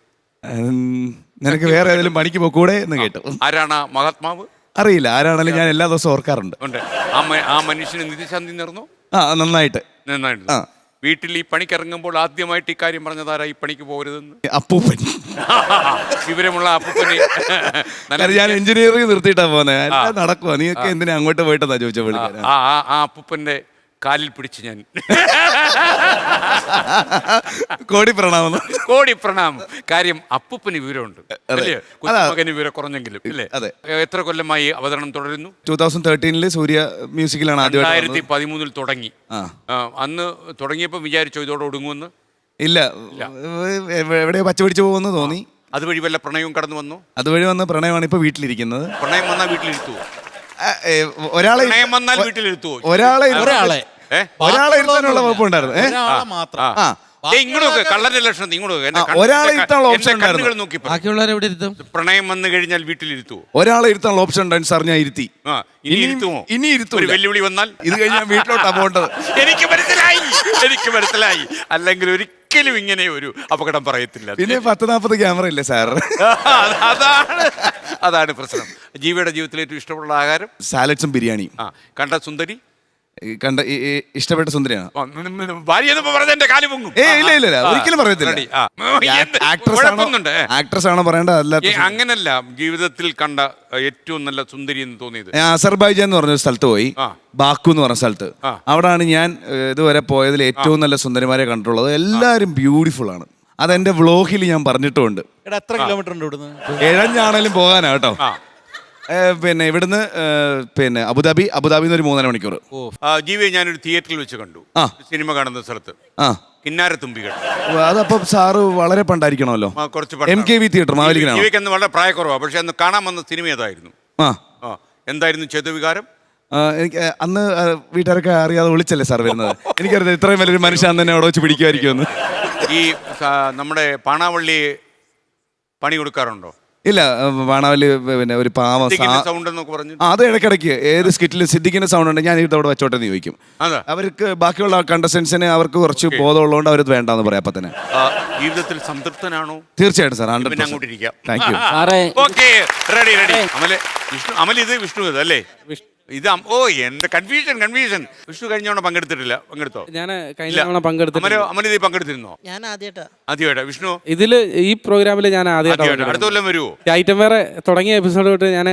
നിനക്ക് വേറെ ഏതെങ്കിലും പണിക്ക് പോകൂടെ എന്ന് കേട്ടു. ആരാണ് മഹാത്മാവ്? അറിയില്ല, ആരാണെങ്കിലും ഞാൻ എല്ലാ ദിവസവും ഓർക്കാറുണ്ട്. ആ മനുഷ്യന് നിധിശാന്തി നേർന്നു. നന്നായിട്ട്. വീട്ടിൽ ഈ പണിക്കിറങ്ങുമ്പോൾ ആദ്യമായിട്ട് ഈ കാര്യം പറഞ്ഞതാരാ, ഈ പണിക്ക് പോകരുതെന്ന്? അപ്പൂപ്പൻ. വിവരമുള്ള അപ്പൂപ്പന്. ഞാൻ എഞ്ചിനീയറിംഗ് നിർത്തിയിട്ടാ പോന്നെ, നടക്കുവാ. നീയൊക്കെ എന്തിനാ അങ്ങോട്ട് പോയിട്ടെന്നാ ചോദിച്ചപ്പോൾ ആ അപ്പൂപ്പന്റെ കാലിൽ പിടിച്ച് ഞാൻ കോടി പ്രണാമം. കാര്യം അപ്പൂപ്പന് വിവരമുണ്ട്, മകന് വിവരം കുറഞ്ഞെങ്കിലും അല്ലേ? എത്ര കൊല്ലമായി അവതരണം തുടരുന്നു? 2013 സൂര്യ മ്യൂസിക്കിലാണ് ആദ്യം. 2013 തുടങ്ങി. അന്ന് തുടങ്ങിയപ്പോൾ വിചാരിച്ചോ ഇതോടെ ഒടുങ്ങുമെന്ന്? ഇല്ല, എവിടെയോ പച്ച പിടിച്ചു പോകുമെന്ന് തോന്നി. അതുവഴി വല്ല പ്രണയവും കടന്നു വന്നു? അതുവഴി വന്ന പ്രണയമാണ് ഇപ്പൊ വീട്ടിലിരിക്കുന്നത്. പ്രണയം വന്നാൽ വീട്ടിലിരുത്തുവോ? ഒരാളെ വന്നാൽ വീട്ടിലിരുത്തുവോ? ഒരാളെ ഇരുത്താനുള്ള വകുപ്പുണ്ടായിരുന്നു. കള്ളന്റെ ലക്ഷണം പ്രണയം വന്നു കഴിഞ്ഞാൽ വീട്ടിലിരുത്തുവോ? ഒരാളെ ഇരുത്താനുള്ള ഓപ്ഷൻ ഉണ്ടായിരുന്നു സാർ, ഞാൻ ഇരുത്തി. ഇനി ഇരുത്തുമോ? ഇനി ഇരുത്തും. വെല്ലുവിളി വന്നാൽ ഇത് കഴിഞ്ഞാൽ വീട്ടിലോട്ടാ പോകേണ്ടത്. എനിക്ക് മനസ്സിലായി. അല്ലെങ്കിൽ ഒരിക്കലും ഇങ്ങനെ ഒരു അപകടം പറയത്തില്ല. പിന്നെ 10-40 ക്യാമറ ഇല്ലേ സാർ? അതാണ് പ്രശ്നം. ജീവിയുടെ ജീവിതത്തിൽ ഏറ്റവും ഇഷ്ടമുള്ള ആഹാരം സാലഡ്സും ബിരിയാണിയും. കണ്ട സുന്ദരി, കണ്ട ഇഷ്ടപ്പെട്ട സുന്ദരിയാണ്. ഇല്ല, ഒരിക്കലും പറയത്തില്ല. ആക്ട്രസ് ആണോ പറയേണ്ടത്? അങ്ങനല്ല, ജീവിതത്തിൽ കണ്ട ഏറ്റവും നല്ല സുന്ദരി എന്ന് തോന്നിയത്? അസർബൈജാൻ എന്ന് പറഞ്ഞ സ്ഥലത്ത് പോയി, ബാക്കു എന്ന് പറഞ്ഞ സ്ഥലത്ത്. അവിടാണ് ഞാൻ ഇതുവരെ പോയതിൽ ഏറ്റവും നല്ല സുന്ദരിമാരെ കണ്ടിട്ടുള്ളത്. എല്ലാവരും ബ്യൂട്ടിഫുൾ ആണ്. അതെന്റെ വ്ളോഗിൽ ഞാൻ പറഞ്ഞിട്ടുമുണ്ട്. എത്ര കിലോമീറ്റർ ഉണ്ട് ഇവിടുന്ന്? എഴഞ്ഞാണേലും പോകാനാ കേട്ടോ. പിന്നെ ഇവിടുന്ന് പിന്നെ അബുദാബിന്ന് ഒരു 3.5 മണിക്കൂർ. ജീവിയെ ഞാനൊരു തിയേറ്ററിൽ വെച്ച് കണ്ടു, സിനിമ കാണുന്ന സ്ഥലത്ത്. കിന്നാരത്തുമ്പികൾ. അതപ്പം സാറ് വളരെ പണ്ടായിരിക്കണമല്ലോ. MKV theatre മാവേലിക്കനാണ്. ജീവിക്ക് വളരെ പ്രായക്കുറവാണ്, പക്ഷെ അന്ന് കാണാൻ വന്ന സിനിമ ഏതായിരുന്നു? എന്തായിരുന്നു ചേതവികാരം? എനിക്ക് അന്ന് വീട്ടുകാരൊക്കെ അറിയാതെ വിളിച്ചല്ലേ സാർ വരുന്നത്. എനിക്കറിയാം ഇത്രയും വലിയൊരു മനുഷ്യൻ തന്നെ അവിടെ വെച്ച് പിടിക്കുമായിരിക്കുമെന്ന്. ഈ നമ്മുടെ പാണാവള്ളി പണി കൊടുക്കാറുണ്ടോ? ഇല്ല, പാണാവല്ലി പിന്നെ ഒരു പാവ അത് ഇടയ്ക്കിടയ്ക്ക് ഏത് സ്കിറ്റിൽ സിദ്ദിഖിന്റെ സൗണ്ട് ഉണ്ട്, ഞാൻ ഇതവിടെ വെച്ചോട്ടെ എന്ന് ചോദിക്കും. അവർക്ക് ബാക്കിയുള്ള കണ്ടസ്റ്റൻസിന് അവർക്ക് കുറച്ച് ബോധമുള്ളതുകൊണ്ട് അവർ വേണ്ടെന്ന് പറയാം. അപ്പൊ തന്നെ ജീവിതത്തിൽ സംതൃപ്തനാണോ? തീർച്ചയായിട്ടും സാർ. Thank you. അമൽ ഇത് വിഷ്ണു അല്ലേ? ഇത് എന്റെ കൺഫ്യൂഷൻ. വിഷ്ണു കഴിഞ്ഞ പങ്കെടുത്തിട്ടില്ല. പങ്കെടുത്തോ? ഞാൻ കഴിഞ്ഞ പങ്കെടുത്തിട്ടില്ല. അമൽ ഇത് പങ്കെടുത്തിരുന്നോ? ഞാൻ ആദ്യമായിട്ടാ. വിഷ്ണു ഇതില് ഈ പ്രോഗ്രാമിൽ ഞാൻ ആദ്യമായിട്ട്. അടുത്ത കൊല്ലം വരുമോ? ഐറ്റം വേറെ തുടങ്ങിയ എപ്പിസോഡ് തൊട്ട് ഞാൻ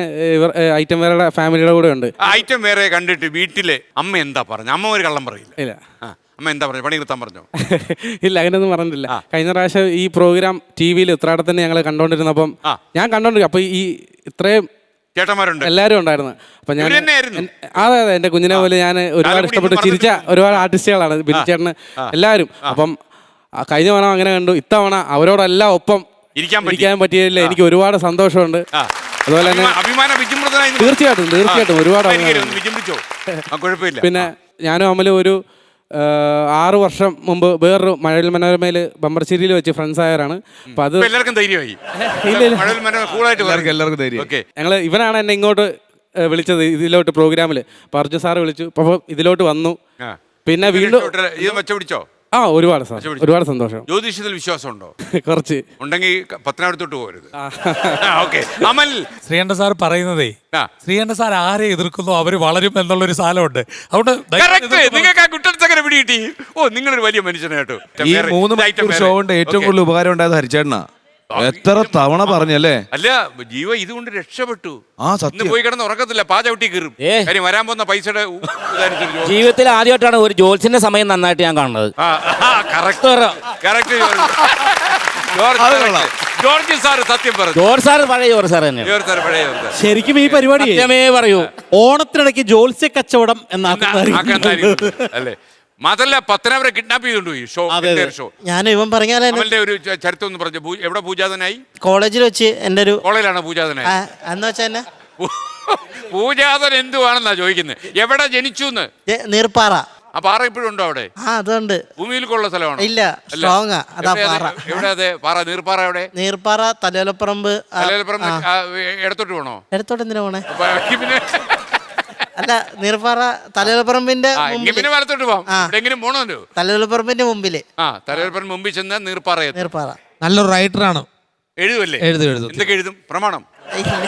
ഐറ്റം വേറെ ഫാമിലിയുടെ കൂടെ ഉണ്ട്. ഐറ്റം വേറെ കണ്ടിട്ട് വീട്ടിലെ അമ്മ എന്താ പറഞ്ഞു? അമ്മ ഒരു കള്ളം പറയില്ല. ഇല്ല. അമ്മ എന്താ പറഞ്ഞു? പണി നിർത്താൻ പറഞ്ഞോ? ഇല്ല, അങ്ങനെയൊന്നും പറഞ്ഞില്ല. കഴിഞ്ഞ പ്രാവശ്യം ഈ പ്രോഗ്രാം TV-യിൽ ഉത്രാടത്തിന് ഞങ്ങൾ കണ്ടോണ്ടിരുന്നപ്പം ഞാൻ കണ്ടോണ്ടിരിക്കും. അപ്പൊ ഈ ഇത്രയും ചേട്ടന്മാരുണ്ട്, എല്ലാവരും ഉണ്ടായിരുന്നു. അപ്പൊ ഞാൻ അതെ എന്റെ കുഞ്ഞിനെ പോലെ ഞാൻ ഒരുപാട് ഇഷ്ടപ്പെട്ട് ചിരിച്ച ഒരുപാട് ആർട്ടിസ്റ്റുകളാണ് ബിജു ചേട്ടന് എല്ലാവരും. അപ്പം കഴിഞ്ഞ തവണ അങ്ങനെ കണ്ടു, ഇത്തവണ അവരോടെല്ലാം ഒപ്പം ഇരിക്കാൻ പറ്റിയില്ല. എനിക്ക് ഒരുപാട് സന്തോഷമുണ്ട്. അതുപോലെ തന്നെ തീർച്ചയായിട്ടും ഒരുപാട് കുഴപ്പമില്ല. പിന്നെ ഞാനും അമലും ഒരു 6 വർഷം മുമ്പ് വേറൊരു മഴവിൽ മനോരമയിൽ ബമ്പർ സീരിയൽ വെച്ച് ഫ്രണ്ട്സ് ആയവരാണ്. അപ്പൊ അത് എല്ലാവർക്കും ധൈര്യമായി. ഞങ്ങൾ ഇവനാണ് എന്നെ ഇങ്ങോട്ട് വിളിച്ചത് ഇതിലോട്ട് പ്രോഗ്രാമിൽ. അപ്പോൾ അർജുൻ സാറ് വിളിച്ചു. അപ്പോൾ ഇതിലോട്ട് വന്നു. പിന്നെ വീണ്ടും പിടിച്ചോ? ഒരുപാട് സാർ, ഒരുപാട് സന്തോഷം. ജ്യോതിഷത്തിൽ വിശ്വാസമുണ്ടോ? കുറച്ച്. ഉണ്ടെങ്കിൽ പത്തനാപുരത്തോട്ട് പോകരുത്. അമൽ, ശ്രീകണ്ഠ സാർ പറയുന്നതേ, ശ്രീകണ്ഠ സാർ ആരെ എതിർക്കുന്നു അവര് വളരും എന്നുള്ളൊരു സാധനമുണ്ട്. അതുകൊണ്ട് നിങ്ങൾക്ക് ആ കുട്ടൻസങ്ങനെ പിടികിട്ടി. നിങ്ങളൊരു വലിയ മനുഷ്യനായിട്ടോ. ഈ 3 മണിക്കൂർ ഷോ കൊണ്ട് ഏറ്റവും കൂടുതൽ ഉപകാരം ഉണ്ടായത് ഹരിച്ചേട്ടനാ. എത്ര തവണ പറഞ്ഞല്ലേ? അല്ല, ജീവ ഇതുകൊണ്ട് രക്ഷപ്പെട്ടു. പോയി കിടന്ന് ഉറക്കത്തില്ല, പാചവിട്ടി കീറും. കാര്യം വരാൻ പോകുന്ന പൈസയുടെ ജീവിതത്തിൽ ആദ്യമായിട്ടാണ് ഒരു ജോത്സ്യന്റെ സമയം നന്നായിട്ട് ഞാൻ കാണുന്നത്. ജോർജ് സാർ സത്യം പറഞ്ഞു. ജോർജ് സാർ പഴയ ജോർജ് സാർ തന്നെയാണ്. ശരിക്കും ഈ പരിപാടി പറയൂ, ഓണത്തിനിടയ്ക്ക് ജോത്സ്യ കച്ചവടം എന്നാക്കുന്നതായിരിക്കും അല്ലേ? മാത്രല്ല പത്തനാപുരം കിഡ്നാപ്പ് ചെയ്തുകൊണ്ടുപോയി. ഷോ ഞാൻ ഇവൻ പറഞ്ഞാലേ അമലിന്റെ ഒരു ചരിത്രം ഒന്ന് പറഞ്ഞു. എവിടെ പൂജാതനായി? കോളേജിൽ വെച്ച് എൻ്റെ ഒരു കോളേജിലാണ് പൂജാതനായി എന്ന് വെച്ചാൽ എന്നെ പൂജാതൻ എന്തുവാണെന്നാ ചോദിക്കുന്നത്. എവിടെ ജനിച്ചു? നീർപ്പാറ. ആ പാറ ഇപ്പോഴും ഉണ്ടോ അവിടെ? അതുണ്ട്. ഭൂമിയിലുള്ള സ്ഥലമാണ്? ഇല്ല, സ്ട്രോങ്. അതാ പാറ. എവിടെ അതെ പാറ? നീർപ്പാറ എവിടെ? നീർപ്പാറ തലയോലപ്പറമ്പ്. ഇടത്തോട്ട് പോണോ? ഇടത്തോട്ട് എന്തിനാ പോണേ? അല്ല, നീർപ്പാറ തലയോലപ്പറമ്പിന്റെ വലത്തോട്ട് പോവാം. എവിടെയെങ്കിലും പോണോ? തലയോലപ്പറമ്പിന്റെ മുമ്പില്. തലയോലപ്പറമ്പ് മുമ്പിൽ ചെന്ന് നീർപ്പാറ. നല്ലൊരു റൈറ്ററാണ്. എഴുതുമല്ലേ? എഴുതും. എന്തൊക്കെ എഴുതും? പ്രമാണം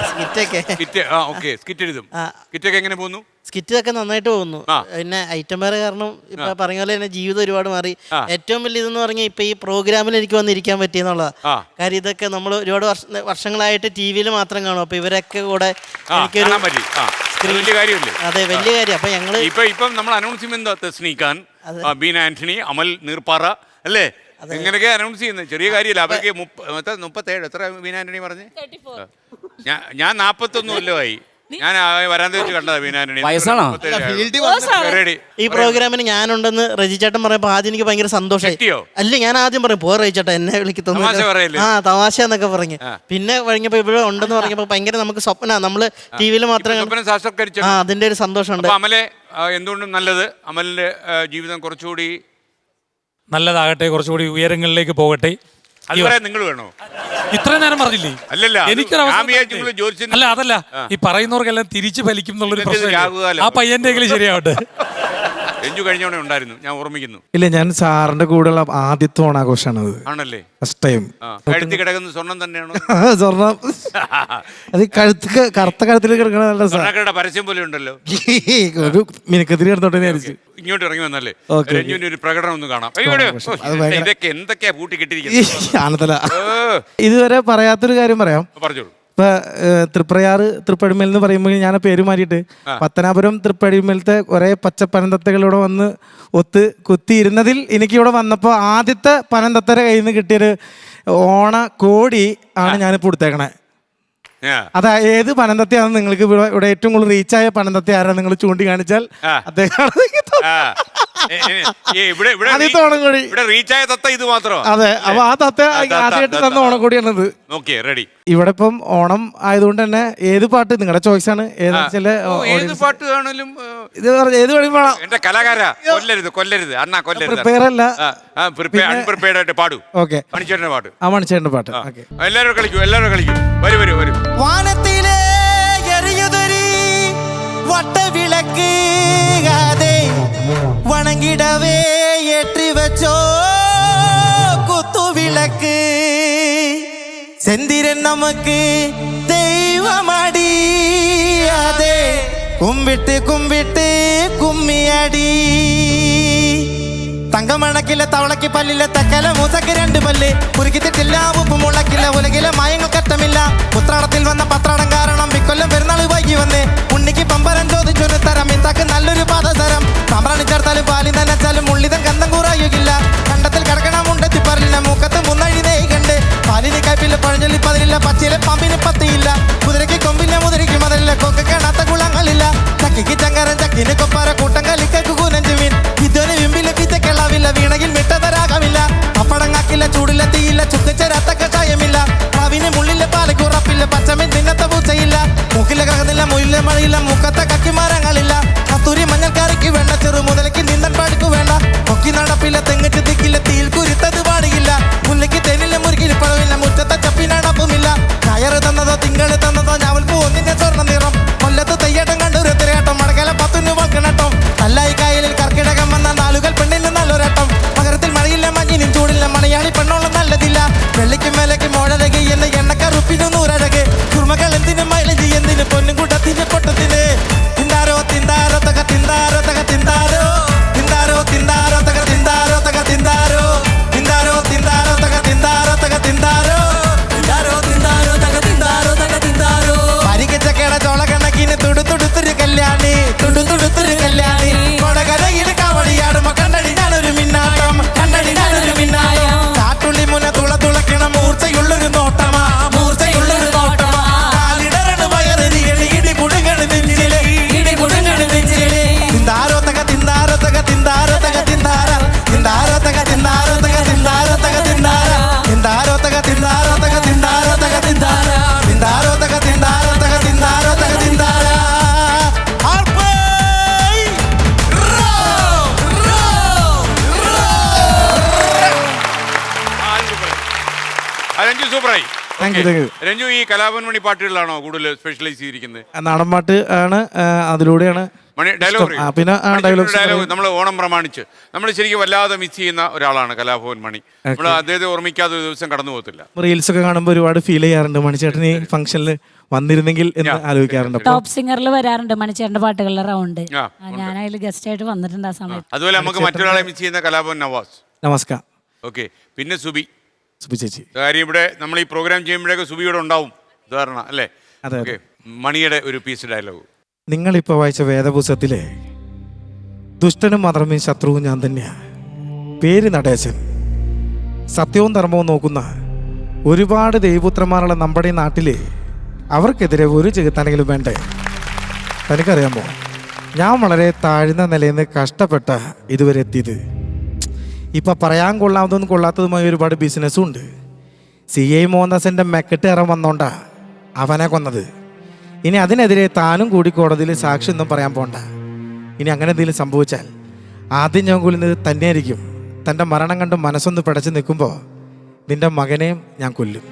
സ്കിറ്റ് എഴുതും. സ്കിറ്റൊക്കെ എങ്ങനെ പോകുന്നു? സ്കിറ്റൊക്കെ നന്നായിട്ട് പോകുന്നു. പിന്നെ ഐറ്റം വേറെ കാരണം ഇപ്പൊ പറഞ്ഞ പോലെ തന്നെ ജീവിതം ഒരുപാട് മാറി. ഏറ്റവും വലിയ ഇതെന്ന് പറഞ്ഞാൽ ഇപ്പൊ ഈ പ്രോഗ്രാമിൽ എനിക്ക് വന്നിരിക്കാൻ പറ്റിയെന്നുള്ളതാ. കാര്യം ഇതൊക്കെ നമ്മൾ ഒരുപാട് വർഷങ്ങളായിട്ട് TV-യിൽ മാത്രം കാണും. അപ്പൊ ഇവരൊക്കെ കൂടെ എനിക്കൊരു അതെ വലിയ കാര്യം. അപ്പൊ ഞങ്ങള് ഇപ്പം നമ്മൾ അനൗൺസ്മെന്റ് സ്നീക്കാൻ ബീന ആന്റണി, അമൽ നീർപ്പാറ അല്ലേ, ഇങ്ങനെയൊക്കെ അനൗൺസ് ചെയ്യുന്നത് ചെറിയ കാര്യമില്ല. അവർക്ക് 37. എത്ര ബീന ആന്റണി പറഞ്ഞ്? ഞാൻ 41 കൊല്ലമായി. ഞാൻ വരാൻ വെച്ച് കണ്ടതാ ബീന ആന്റണി. ഈ പ്രോഗ്രാമിന് ഞാനുണ്ടെന്ന് റജിച്ചേട്ടൻ പറയുമ്പോ ആദ്യം എനിക്ക് ഭയങ്കര സന്തോഷമായി. അല്ല, ഞാൻ ആദ്യം പറയും പോ റജിച്ചേട്ടൻ എന്നെ വിളിക്കുന്നു. തമാശ എന്നൊക്കെ പറഞ്ഞ്. പിന്നെ കഴിഞ്ഞപ്പോ ഇവിടെ ഉണ്ടെന്ന് പറഞ്ഞപ്പോ ഭയങ്കര നമുക്ക് സ്വപ്ന. നമ്മള് TV-യിൽ മാത്രമേ അതിന്റെ ഒരു സന്തോഷമുണ്ട്. അമലെ എന്തുകൊണ്ടും നല്ലത്. അമലിന്റെ ജീവിതം കുറച്ചുകൂടി നല്ലതാകട്ടെ, കുറച്ചുകൂടി ഉയരങ്ങളിലേക്ക് പോകട്ടെ. നിങ്ങൾ വേണോ? ഇത്രയും നേരം പറഞ്ഞില്ലേ? അല്ലല്ല, അല്ല അതല്ല, ഈ പറയുന്നവർക്കെല്ലാം തിരിച്ചു ഫലിക്കും എന്നുള്ളൊരു പ്രശ്നം ആ പയ്യന്റെ ശരിയാവട്ടെ. രഞ്ജു കഴിഞ്ഞോടെ ഉണ്ടായിരുന്നു, ഞാൻ ഓർമ്മിക്കുന്നു. ഇല്ല, ഞാൻ സാറിന്റെ കൂടെയുള്ള ആദ്യത്തെ ഓണാഘോഷമാണ്. ആണല്ലേ? First time. കഴുത്തി കിടക്കുന്ന സ്വർണം തന്നെയാണോ? സ്വർണം അത് കറുത്ത കഴുത്തിൽ കിടക്കണ പരസ്യം പോലെ ഉണ്ടല്ലോ. ഒരു മിനുക്കത്തിരി എടുത്തോട്ടെ വിചാരിച്ചു. ഇങ്ങോട്ട് ഇറങ്ങി വന്നല്ലേ രഞ്ജുവിന്റെ ഒരു പ്രകടനം ഒന്ന് കാണാം. ഇതൊക്കെ എന്തൊക്കെയാ പൂട്ടി കിട്ടിയിരിക്കുന്നത്. ഇതുവരെ പറയാത്തൊരു കാര്യം പറയാം. പറഞ്ഞോളൂ. ഇപ്പൊ തൃപ്പടിമേൽ എന്ന് പറയുമ്പോൾ ഞാൻ പേര് മാറിയിട്ട് പത്തനാപുരം തൃപ്പടിമേലത്തെ കുറെ പച്ചപ്പനന്തത്തകളിവിടെ വന്ന് കുത്തിയിരുന്നതിൽ എനിക്കിവിടെ വന്നപ്പോൾ ആദ്യത്തെ പനന്തത്തയുടെ കയ്യിൽ നിന്ന് കിട്ടിയൊരു ഓണ കോടി ആണ് ഞാനിപ്പോൾ കൊടുത്തേക്കണേ. അത് ഏത് പനന്തത്തെയാണെന്ന് നിങ്ങൾക്ക് ഇവിടെ ഏറ്റവും കൂടുതൽ റീച്ചായ പനന്തത്തെ ആരാണ് നിങ്ങൾ ചൂണ്ടിക്കാണിച്ചാൽ അദ്ദേഹം. അതെ, അപ്പൊ ആ തത്ത ആദ്യമായിട്ട് തന്ന ഓണക്കോടിയാണിത്. ഇവിടെ ഇപ്പം ഓണം ആയതുകൊണ്ട് തന്നെ ഏത് പാട്ട് നിങ്ങളുടെ ചോയ്സ് ആണ്. ഏത് പാട്ട് വേണേലും ഇത് ഏത് വഴി വേണം. എന്റെ കലാകാര കൊല്ലരുത് അണ്ണാ, പ്രിപ്പയർ അല്ല, അൺപ്രിപ്പയർഡ് ആയിട്ട് പാടൂ. ഓക്കെ, മണിച്ചേട്ടന്റെ പാട്ട്. മണിച്ചേട്ടന്റെ പാട്ട്. എല്ലാവരും കളിക്കൂ. വരും. വാനത്തിലെ എറിയുതൊരി വട്ടവിളക്ക് വണങ്ങിടവേ ഏറ്റി വെച്ചോ കുത്തുവിളക്ക് செந்திரன் நமக்கு தெய்வமடி அதே கும்பிட்டு கும்மியடி തങ്കമണക്കില്ല തവളക്ക് പല്ലില്ല തക്കല മൂസക്ക് 2 പല്ല് കുറുക്കിത്തിട്ടില്ല ഉപ്പ് മുളക്കില്ല ഉലകിലെ മായങ്ങൾ കട്ടമില്ല ഉത്രാടത്തിൽ വന്ന പത്രാടം കാരണം ഇക്കൊല്ലം പെരുന്നാൾ വൈകി വന്ന് ഉണ്ണിക്ക് പമ്പരം ചോദിച്ചൊരു തരം ഇത്താക്ക് നല്ലൊരു പാദസരം സാമ്പ്രാണി ചേർത്താലും പാലി നനച്ചാലും ഉള്ളിതം ഗന്ധം കുറയുകില്ല കണ്ടത്തിൽ കിടക്കണം ഉണ്ടെത്തി പറഞ്ഞില്ല മൂക്കത്ത് മുന്നഴി നെയ്കണ്ട് പാലിന് കൈപ്പില്ല പഴഞ്ചൊല്ലി പതിരില്ല പച്ചയിലെ പാമ്പിന് പത്തിയില്ല കുതിരയ്ക്ക് കൊമ്പില്ല മുതിരയ്ക്ക് മതിലില്ല കൊക്ക കാണാത്ത കുളങ്ങളില്ല ചക്കിക്ക് ചങ്കരൻ ചക്കിന് കൊപ്പാര കൂട്ടം കലിക്കു കൂനഞ്ചു മീൻ ഇതൊരു വിമ്പിലെ പിച്ചക്കെള്ളാവില്ല വീണയിൽ മിട്ടതരാകമില്ല പപ്പടങ്ങാക്കില്ല ചൂടില്ല തീയില്ല ചുക്കിച്ചേരാത്ത കഷായമില്ല തിന്താരോ തിന്താരോ തക തിന്താരോ തക തിന്താരോ തിന്താരോ തിന്താരോ തക തിന്താരോ തക തിന്താരോ തിന്താരോ തിന്താരോ തക തിന്താരോ തക തിന്താരോ തിന്താരോ തിന്താരോ തക തിന്താരോ തക തിന്താരോ പരിക്കച്ചക്കട ചോള കണക്കിന് തുടുത്തുടുത്തൊരു കല്യാണി തുടുത്തുടുത്തൊരു കല്യാണി കൊടകരയിൽ കാവടിയാടുമ്പോ കണ്ടടി ഞാനൊരു മിന്നാട്ടം കണ്ടടി ഞാനൊരു മിന്നായം കാട്ടുള്ളി മുന തുള തുളക്കണം മൂർച്ചയുള്ളൊരു നോട്ടമാ മൂർച്ചയുള്ളൊരു നോട്ടമാ കാലിടറണ് വയറിരികണി ഇടി കുടുങ്ങണ് നെഞ്ചിലെ ഇടി കുടുങ്ങണ് നെഞ്ചിലെ തിന്താരോ തക തിന്താരോ തക തിന്താരോ തക തിന്താര തിന്താരോ തക തിന്താരോ തക തിന്താരോ തക തിന്താര തിന്താരോ തക തിന്താരോ തക തിന്താരോ തക തിന്താര തിന്താരോ തക തിന്താരോ തക തിന്താരോ തക തിന്താര രഞ്ജു സൂപ്പറായി. Thank you, thank you. Ranju ഈ കലാഭവൻ മണി പാട്ടുകളിലാണോ കൂടുതൽ സ്പെഷ്യലൈസ് ചെയ്തിരിക്കുന്നത്? നാടൻ പാട്ട് ആണ്, അതിലൂടെയാണ് മണി ഡയലോഗ് പിന്നെ ഡയലോഗ് നമ്മൾ ഓണം പ്രമാണിച്ച് നമ്മൾ ശരിക്കും വല്ലാതെ മിസ് ചെയ്യുന്ന ഒരാളാണ് കലാഭവൻ മണി. നമ്മൾ അദ്ദേഹത്തെ ഓർമ്മിക്കാതെ ഒരു ദിവസം കടന്നു പോകത്തില്ല. റീൽസ് ഒക്കെ കാണുമ്പോൾ ഒരുപാട് ഫീൽ ചെയ്യാറുണ്ട്. മണിച്ചേട്ടൻ ഈ ഫംഗ്ഷനിൽ വന്നിരുന്നെങ്കിൽ എന്ന് ആലോചിക്കാറുണ്ട്. ടോപ്പ് സിംഗറിൽ വരാറുണ്ട് മണിച്ചേട്ടന്റെ പാട്ടുകളുടെ റൗണ്ട്. ഞാൻ അതിൽ ഗസ്റ്റ് ആയിട്ട് വന്നിട്ടുണ്ട് ആ സമയത്ത്. അതുപോലെ നമുക്ക് മറ്റൊരാളെ മിസ് ചെയ്യുന്ന കലാഭവൻ നവാസ്. നമസ്കാരം. ഓക്കെ, പിന്നെ സുബി ചേച്ചി. കാര്യം ഇവിടെ നമ്മൾ ഈ പ്രോഗ്രാം ചെയ്യുമ്പോഴേക്ക് സുബിയുടെ ഉണ്ടാവും ഉദാഹരണം അല്ലേ? ഓക്കെ, മണിയുടെ ഒരു പീസ് ഡയലോഗ്. നിങ്ങളിപ്പോൾ വായിച്ച വേദപുസ്തകത്തിലെ ദുഷ്ടനും മതർമ്മയും ശത്രുവും ഞാൻ തന്നെയാണ്. പേര് നടേശൻ. സത്യവും ധർമ്മവും നോക്കുന്ന ഒരുപാട് ദൈവപുത്രന്മാരുള്ള നമ്മുടെ നാട്ടിൽ അവർക്കെതിരെ ഒരു ചെകുത്താനെങ്കിലും വേണ്ടേ? തനിക്കറിയാമോ, ഞാൻ വളരെ താഴ്ന്ന നിലയിൽ നിന്ന് കഷ്ടപ്പെട്ട ഇതുവരെ എത്തിയത്. ഇപ്പം പറയാൻ കൊള്ളാത്തതും കൊള്ളാത്തതുമായ ഒരുപാട് ബിസിനസ്സും ഉണ്ട്. CI മോഹൻദാസിൻ്റെ മെക്കെട്ട് ഇറം വന്നോണ്ടാ അവനെ കൊന്നത്. ഇനി അതിനെതിരെ താനും കൂടി കോടതിയിൽ സാക്ഷി ഒന്നും പറയാൻ പോണ്ട. ഇനി അങ്ങനെ എന്തെങ്കിലും സംഭവിച്ചാൽ ആദ്യം ഞാൻ കൊല്ലുന്നത് തന്നെയായിരിക്കും. തൻ്റെ മരണം കണ്ട് മനസ്സൊന്ന് പിടച്ച് നിൽക്കുമ്പോൾ നിൻ്റെ മകനെയും ഞാൻ കൊല്ലും.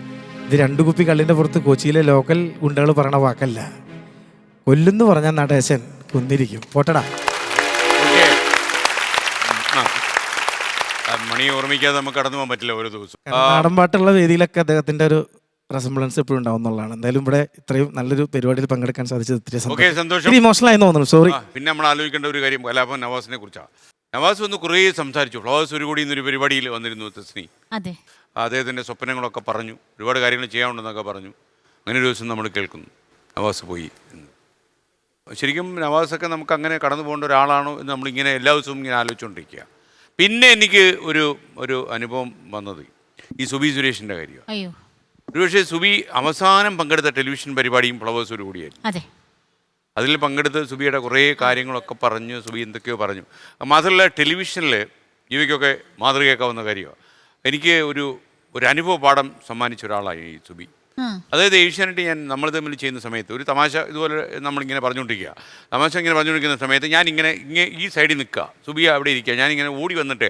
ഇത് 2 കുപ്പി കള്ളിൻ്റെ പുറത്ത് കൊച്ചിയിലെ ലോക്കൽ ഗുണ്ടകൾ പറയണ വാക്കല്ല. കൊല്ലുന്നു പറഞ്ഞാൽ നടേശൻ കൊന്നിരിക്കും. പോട്ടടാ. മണി ഓർമ്മിക്കാതെ നമുക്ക് കടന്നു പോകാൻ പറ്റില്ല ഒരു ദിവസം. നാടൻ പാട്ടുള്ള വേദിയിലൊക്കെ അദ്ദേഹത്തിൻ്റെ ഒരു റെസംബ്ലൻസ് എപ്പോഴും ഉണ്ടാവും എന്നുള്ളതാണ്. എന്തായാലും ഇവിടെ ഇത്രയും നല്ലൊരു പരിപാടിയിൽ പങ്കെടുക്കാൻ സാധിച്ചത് ഒത്തിരി സന്തോഷം. ഇമോഷണൽ ആയി തോന്നുന്നു. സോറി. പിന്നെ നമ്മൾ ആലോചിക്കേണ്ട ഒരു കാര്യം കലാഭവൻ നവാസിനെ കുറിച്ചാണ്. നവാസ് ഒന്ന് കുറേ സംസാരിച്ചു. ഫ്ലവേഴ്സ് ഒരു കൂടി എന്നൊരു പരിപാടിയിൽ വന്നിരുന്നു തസ്നി. അദ്ദേഹത്തിൻ്റെ സ്വപ്നങ്ങളൊക്കെ പറഞ്ഞു, ഒരുപാട് കാര്യങ്ങൾ ചെയ്യാനുണ്ടെന്നൊക്കെ പറഞ്ഞു. അങ്ങനെ ഒരു ദിവസം നമ്മൾ കേൾക്കുന്നു നവാസ് പോയി എന്ന്. ശരിക്കും നവാസൊക്കെ നമുക്ക് അങ്ങനെ കടന്നു പോകേണ്ട ഒരാളാണോ എന്ന് നമ്മളിങ്ങനെ എല്ലാ ദിവസവും ഇങ്ങനെ ആലോചിച്ചുകൊണ്ടിരിക്കുക. പിന്നെ എനിക്ക് ഒരു അനുഭവം വന്നത് ഈ സുബി സുരേഷിൻ്റെ കാര്യമാണ്. ഒരുപക്ഷെ സുബി അവസാനം പങ്കെടുത്ത ടെലിവിഷൻ പരിപാടിയും ഫ്ലവേഴ്സ് ഒരു കൂടിയായിരുന്നു. അതിൽ പങ്കെടുത്ത് സുബിയുടെ കുറേ കാര്യങ്ങളൊക്കെ പറഞ്ഞു. സുബി എന്തൊക്കെയോ പറഞ്ഞു. മാത്രമല്ല ടെലിവിഷനിൽ ജീവിക്കൊക്കെ മാതൃകയാക്കാവുന്ന കാര്യമാണ്. എനിക്ക് ഒരു അനുഭവ പാഠം സമ്മാനിച്ച ഒരാളായി ഈ സുബി. അതായത് ഏഷ്യാനെറ്റ് നമ്മൾ തമ്മിൽ ചെയ്യുന്ന സമയത്ത് ഒരു തമാശ ഇതുപോലെ നമ്മളിങ്ങനെ പറഞ്ഞുകൊണ്ടിരിക്കുക. തമാശ ഇങ്ങനെ പറഞ്ഞുകൊണ്ടിരിക്കുന്ന സമയത്ത് ഞാനിങ്ങനെ ഈ സൈഡിൽ നിൽക്കുക, സുബിയ അവിടെ ഇരിക്കുക. ഞാനിങ്ങനെ ഓടി വന്നിട്ട്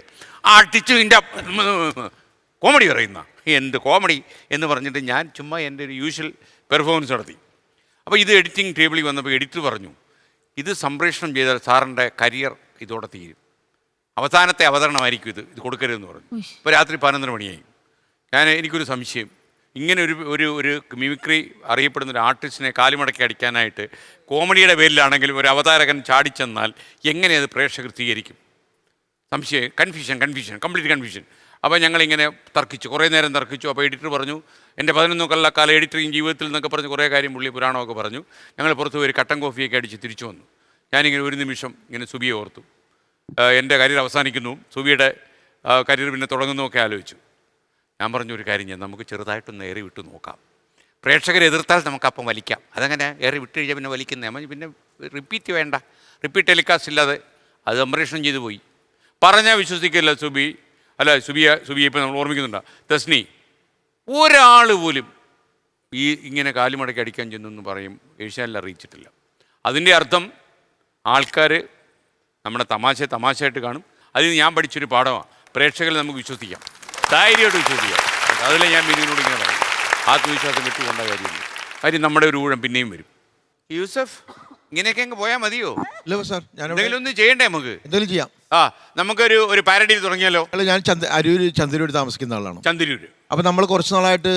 അടിച്ചു ഇതിൻ്റെ കോമഡി പറയുന്ന എന്ത് കോമഡി എന്ന് പറഞ്ഞിട്ട് ഞാൻ ചുമ്മാ എൻ്റെ ഒരു യൂഷ്വൽ പെർഫോമൻസ് നടത്തി. അപ്പോൾ ഇത് എഡിറ്റിംഗ് ടേബിളിൽ വന്നപ്പോൾ എഡിറ്റർ പറഞ്ഞു, ഇത് സംപ്രേഷണം ചെയ്താൽ സാറിൻ്റെ കരിയർ ഇതോടെ തീരും, അവസാനത്തെ അവതരണമായിരിക്കും ഇത് കൊടുക്കരുതെന്ന് പറഞ്ഞു. ഇപ്പോൾ രാത്രി 11 മണിയായി. എനിക്കൊരു സംശയം, ഇങ്ങനെ ഒരു മിമിക്രി അറിയപ്പെടുന്ന ഒരു ആർട്ടിസ്റ്റിനെ കാലുമടക്കി അടിക്കാനായിട്ട് കോമഡിയുടെ പേരിലാണെങ്കിലും ഒരു അവതാരകൻ ചാടിച്ചെന്നാൽ എങ്ങനെ അത് പ്രേക്ഷകർ സ്വീകരിക്കും? സംശയം, കംപ്ലീറ്റ് കൺഫ്യൂഷൻ. അപ്പോൾ ഞങ്ങളിങ്ങനെ തർക്കിച്ചു, കുറേ നേരം തർക്കിച്ചു. അപ്പോൾ എഡിറ്റർ പറഞ്ഞു, എൻ്റെ 11 കൊല്ലക്കാല എഡിറ്ററിങ് ജീവിതത്തിൽ നിന്നൊക്കെ പറഞ്ഞ് കുറേ കാര്യം പുള്ളി പുരാണമൊക്കെ പറഞ്ഞു. ഞങ്ങൾ പുറത്ത് പോയി ഒരു കട്ടൻ കോഫിയൊക്കെ അടിച്ച് തിരിച്ചു വന്നു. ഞാനിങ്ങനെ ഒരു നിമിഷം ഇങ്ങനെ സുബിയെ ഓർത്തു. എൻ്റെ കരിയർ അവസാനിക്കുന്നു, സുബിയുടെ കരിയർ പിന്നെ തുടങ്ങുന്നതൊക്കെ ആലോചിച്ചു. ഞാൻ പറഞ്ഞു, ഒരു കാര്യം ചെയ്യാം, നമുക്ക് ചെറുതായിട്ടൊന്ന് ഏറി വിട്ട് നോക്കാം. പ്രേക്ഷകരെ എതിർത്താൽ നമുക്കപ്പം വലിക്കാം. അതങ്ങനെ ഏറി വിട്ട് കഴിഞ്ഞാൽ പിന്നെ വലിക്കുന്നേ, പിന്നെ റിപ്പീറ്റ് വേണ്ട, റിപ്പീറ്റ് ടെലികാസ്റ്റ് ഇല്ലാതെ അത് സംപ്രേഷണം ചെയ്തു പോയി. പറഞ്ഞാൽ വിശ്വസിക്കില്ല സുബിയെ ഇപ്പോൾ നമ്മൾ ഓർമ്മിക്കുന്നുണ്ടോ തസ്നി? ഒരാൾ പോലും ഇങ്ങനെ കാലുമടക്കി അടിക്കാൻ ചെന്നു പറയും ഏഷ്യാനിൽ അറിയിച്ചിട്ടില്ല. അതിൻ്റെ അർത്ഥം ആൾക്കാർ നമ്മുടെ തമാശയായിട്ട് കാണും. അതിൽ ഞാൻ പഠിച്ചൊരു പാഠമാണ്, പ്രേക്ഷകരെ നമുക്ക് വിശ്വസിക്കാം, ധൈര്യമായിട്ട് വിശ്വസിക്കാം. അതിലെ ഞാൻ മിനിനോട് ഇങ്ങനെ പറയും, ആത്മവിശ്വാസം വിട്ടുകൊണ്ട കാര്യം നമ്മുടെ ഒരു ഊഴം പിന്നെയും വരും. യൂസഫ്, ഇങ്ങനെയൊക്കെ അങ്ങ് പോയാൽ മതിയോ? ഇല്ല സാർ, ഞാൻ എന്തെങ്കിലും ഒന്ന് ചെയ്യണ്ടേ? നമുക്ക് എന്തെങ്കിലും ചെയ്യാം. നമുക്കൊരു പാരഡി തുടങ്ങിയാലോ? അല്ല, ഞാൻ അരൂര് ചന്ദരൂർ താമസിക്കുന്ന ആളാണ്. ചന്ദരൂര് അപ്പൊ നമ്മൾ കുറച്ച് നാളായിട്ട്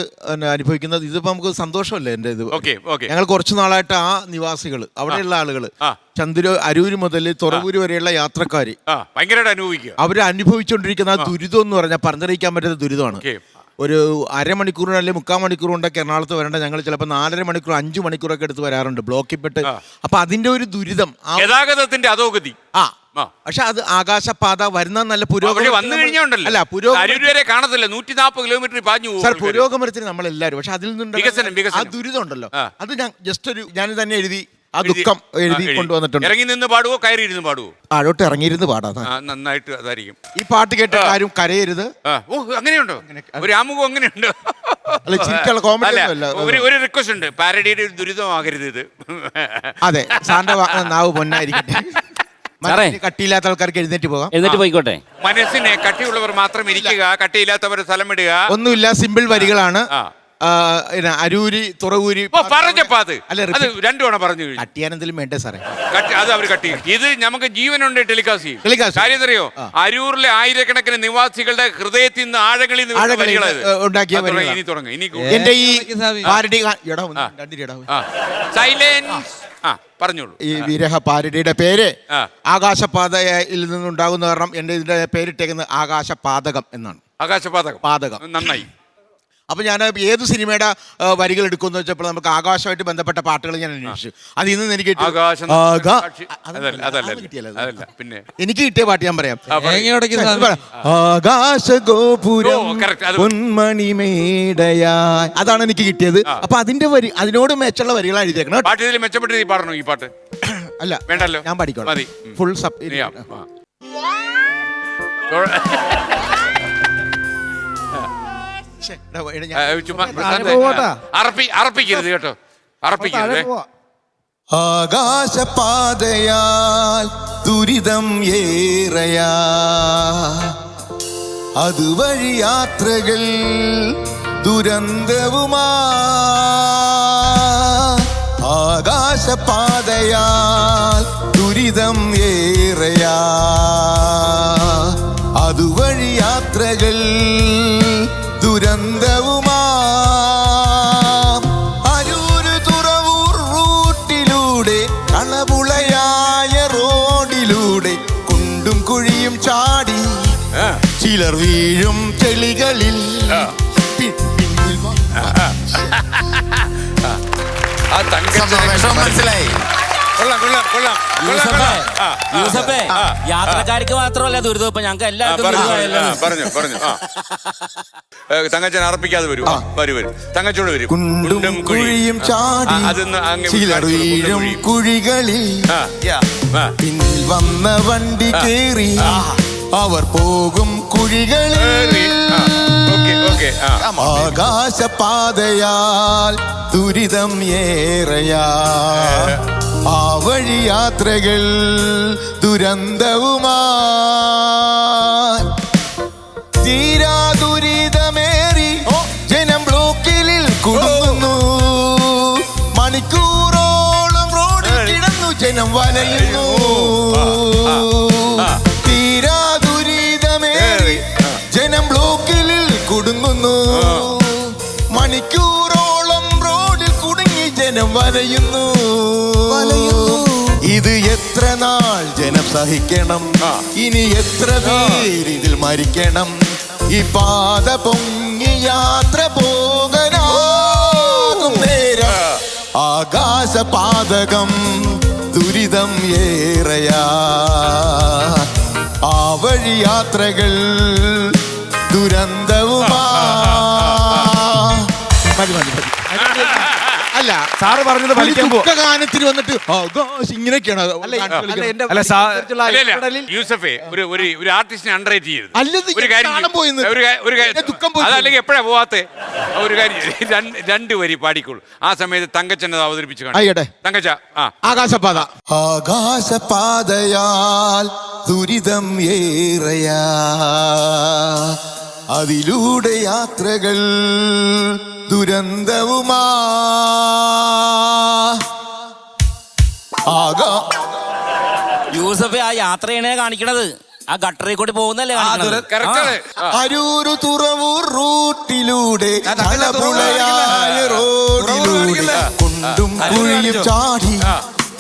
അനുഭവിക്കുന്നത് ഇതിപ്പോ നമുക്ക് സന്തോഷമല്ലേ എൻ്റെ ഇത്. Okay okay. ഞങ്ങൾ കുറച്ച് നാളായിട്ട് ആ നിവാസികൾ, അവിടെയുള്ള ആളുകൾ, അരൂര് മുതൽ തുറവൂര് വരെയുള്ള യാത്രക്കാർ ഭയങ്കരമായിട്ട് അനുഭവിക്കുക. അവർ അനുഭവിച്ചുകൊണ്ടിരിക്കുന്ന ആ ദുരിതം എന്ന് പറഞ്ഞാൽ പറഞ്ഞറിയിക്കാൻ പറ്റുന്ന ദുരിതമാണ്. ഒരു അരമണിക്കൂറിന് അല്ലെങ്കിൽ 3/4 മണിക്കൂർ കൊണ്ടൊക്കെ എറണാകുളത്ത് വരേണ്ട ഞങ്ങൾ ചിലപ്പോൾ 4.5 മണിക്കൂർ 5 മണിക്കൂറൊക്കെ എടുത്ത് വരാറുണ്ട് ബ്ലോക്കിൽ പെട്ട്. അപ്പൊ അതിന്റെ ഒരു ദുരിതം, ഗതാഗതത്തിന്റെ അധോഗതി. പക്ഷെ അത് ആകാശപാത വരുന്ന നല്ല പുരോഗമനം വന്നു കഴിഞ്ഞുണ്ടല്ലോ. അല്ല, പുരോഗമനം കാണത്തില്ല. 140 കിലോമീറ്റർ പാഞ്ഞു സാർ, പുരോഗമനത്തിന് നമ്മളെല്ലാവരും. പക്ഷെ അതിൽ നിന്നുണ്ട് ആ വികസനം. ദുരിതം ഉണ്ടല്ലോ. അത് ഞാൻ ജസ്റ്റ് ഒരു ഞാൻ തന്നെ എഴുതി ആ ദുഃഖം എഴുതി കൊണ്ടുവന്നിട്ടുണ്ട്. ഇറങ്ങി നിന്ന് പാടുവോ കയറി ഇരുന്ന് പാടുവോ? താഴോട്ട് ഇറങ്ങിയിരുന്ന് പാടാം. നന്നായിട്ട് അതായിരിക്കും. ഈ പാട്ട് കേട്ട ആരും കരയരുത്. ഓ, അങ്ങനെയുണ്ടോ? ഒരു ആമുഖം അങ്ങനെയുണ്ടോ? അല്ല, ചിരിക്കുള്ള കോമഡി അല്ല. ഒരു റിക്വസ്റ്റ് ഉണ്ട്, പാരഡിയുടെ ഒരു ദുരിതമാകരുത് ഇത്. അതെ, സാറിന്റെ നാവ് പൊന്നായിരിക്കട്ടെ. കട്ടിയില്ലാത്ത ആൾക്കാർക്ക് എഴുന്നേറ്റ് പോകാം. എഴുന്നേറ്റ് പോയിക്കോട്ടെ. മനസ്സിനെ കട്ടിയുള്ളവർ മാത്രം ഇരിക്കുക, കട്ടിയില്ലാത്തവർ സ്ഥലം ഇടുക. ഒന്നുമില്ല, സിമ്പിൾ വരികളാണ്. അരൂരി തുറവൂരി പറഞ്ഞപ്പാ അത് രണ്ടു തവണ പറഞ്ഞു. കട്ടിയാനെന്തെങ്കിലും വേണ്ടേ സാറേ? അത് അവർ കട്ടി. ഇത് നമുക്ക് ജീവനുണ്ട് ടെലികാസ്റ്റ് ചെയ്യും. കാര്യം അറിയോ? അരൂരിലെ ആയിരക്കണക്കിന് നിവാസികളുടെ ഹൃദയത്തിൽ നിന്ന് ആഴങ്ങളിൽ ഉണ്ടാക്കിയ ഇനി തുടങ്ങും. ഇനി എന്റെ ഈ സൈലൻസ് പറഞ്ഞോളൂ. ഈ വിരഹ പാരഡിയുടെ പേര് ആകാശപാതയിൽ നിന്നുണ്ടാകുന്ന കാരണം എന്റെ ഇതിന്റെ പേരിട്ടേക്കുന്നത് ആകാശപാതകം എന്നാണ്. ആകാശപാതകം നന്നായി. അപ്പൊ ഞാൻ ഏത് സിനിമയുടെ വരികൾ എടുക്കുമെന്ന് വെച്ചപ്പോൾ നമുക്ക് ആകാശമായിട്ട് ബന്ധപ്പെട്ട പാട്ടുകൾ ഞാൻ അന്വേഷിച്ചു. അതിൽ നിന്ന് എനിക്ക് പിന്നെ എനിക്ക് കിട്ടിയ പാട്ട് ഞാൻ പറയാം. ആകാശഗോപുരം പൊന്മണിമേടയായി, അതാണ് എനിക്ക് കിട്ടിയത്. അപ്പൊ അതിന്റെ വരി, അതിനോട് മെച്ചുള്ള വരികളാണ് എഴുതിയേക്കണം. മെച്ചപ്പെട്ട് പാടണോ ഈ പാട്ട്? അല്ല, വേണ്ടല്ലോ, ഞാൻ പാടിക്കോളാം. ഫുൾ അറപ്പിക്കരുത് കേട്ടോ, അറപ്പിക്കരുത്. ആകാശപാതയാൽ ദുരിതം ഏറയാ, അതുവഴി യാത്രകൾ ദുരന്തവുമാ. ആകാശപാതയാൽ ദുരിതം ഏറയാ, അതുവഴി യാത്രകൾ ദുരന്തവുമാ. അരൂര് തുറവൂർ റൂട്ടിലൂടെ, കളപുളയായ റോഡിലൂടെ, കുണ്ടും കുഴിയും ചാടി ചിലർ വീഴും ചെളികളിൽ. മനസ്സിലായി? യാത്രക്കാർക്ക് മാത്രമല്ല ദുരിതം, ഇപ്പൊ ഞങ്ങൾക്ക് എല്ലാവർക്കും. പറഞ്ഞു തങ്കച്ചൻ അർപ്പിക്കാതെ വരും. തങ്കച്ചോട് വരും. കുണ്ടും കുഴിയും ചാടി ചിലർ വീഴും കുഴികളിൽ, പിന്നിൽ വന്ന വണ്ടി കേറി അവർ പോകും കുഴികളിൽ. ആകാശപാതയാൽ ദുരിതം ഏറയാ, ആ വഴി യാത്രകൾ ദുരന്തവുമാ. തീരാ ദുരിതമേറി ജനം ബ്ലോക്കിൽ കുടുങ്ങുന്നു, മണിക്കൂറോളം റോഡിൽ കിടന്നു ജനം വലയുന്നു. തീരാ ദുരിതമേറി ജനം ബ്ലോക്കിൽ കുടുങ്ങുന്നു, മണിക്കൂറോളം റോഡിൽ കുടുങ്ങി ജനം വലയുന്നു. ഇത് എത്ര നാൾ ജനം സഹിക്കണം, ഇനി എത്ര പേര് ഇതിൽ മരിക്കണം. ഈ പാത പൊങ്ങി യാത്ര പോകാനാകും നേരം. ആകാശപാതകം ദുരിതം ഏറയാ, ആ വഴി യാത്രകൾ ദുരന്തവുമാ. അല്ല, സാറ് പറഞ്ഞത് ഗാനത്തിന് വന്നിട്ട് ഇങ്ങനെയൊക്കെയാണ്. യൂസഫേ, ഒരു ആർട്ടിസ്റ്റിനെ അണ്ടർറേറ്റ് ചെയ്യരുത്. അതല്ലെങ്കിൽ എപ്പോഴാ പോവാത്തെ ഒരു കാര്യം, 2 വരി പാടിക്കോളൂ. ആ സമയത്ത് തങ്കച്ചനെ അവതരിപ്പിച്ചു തങ്കച്ച. ആകാശപാത. ആകാശപാതയാൽ ദുരിതം ഏറയാ, അതിലൂടെ യാത്രകൾ ദുരന്തവുമാ. യൂസഫ്, ആ യാത്രയാണ് കാണിക്കണത്. ആ ഗട്ടറിൽ കൂടി പോകുന്നല്ലേ അരൂര് തുറവൂർ റൂട്ടിലൂടെ തലപുളയായ റോഡിലൂടെ കുണ്ടും കുഴിയും ചാടി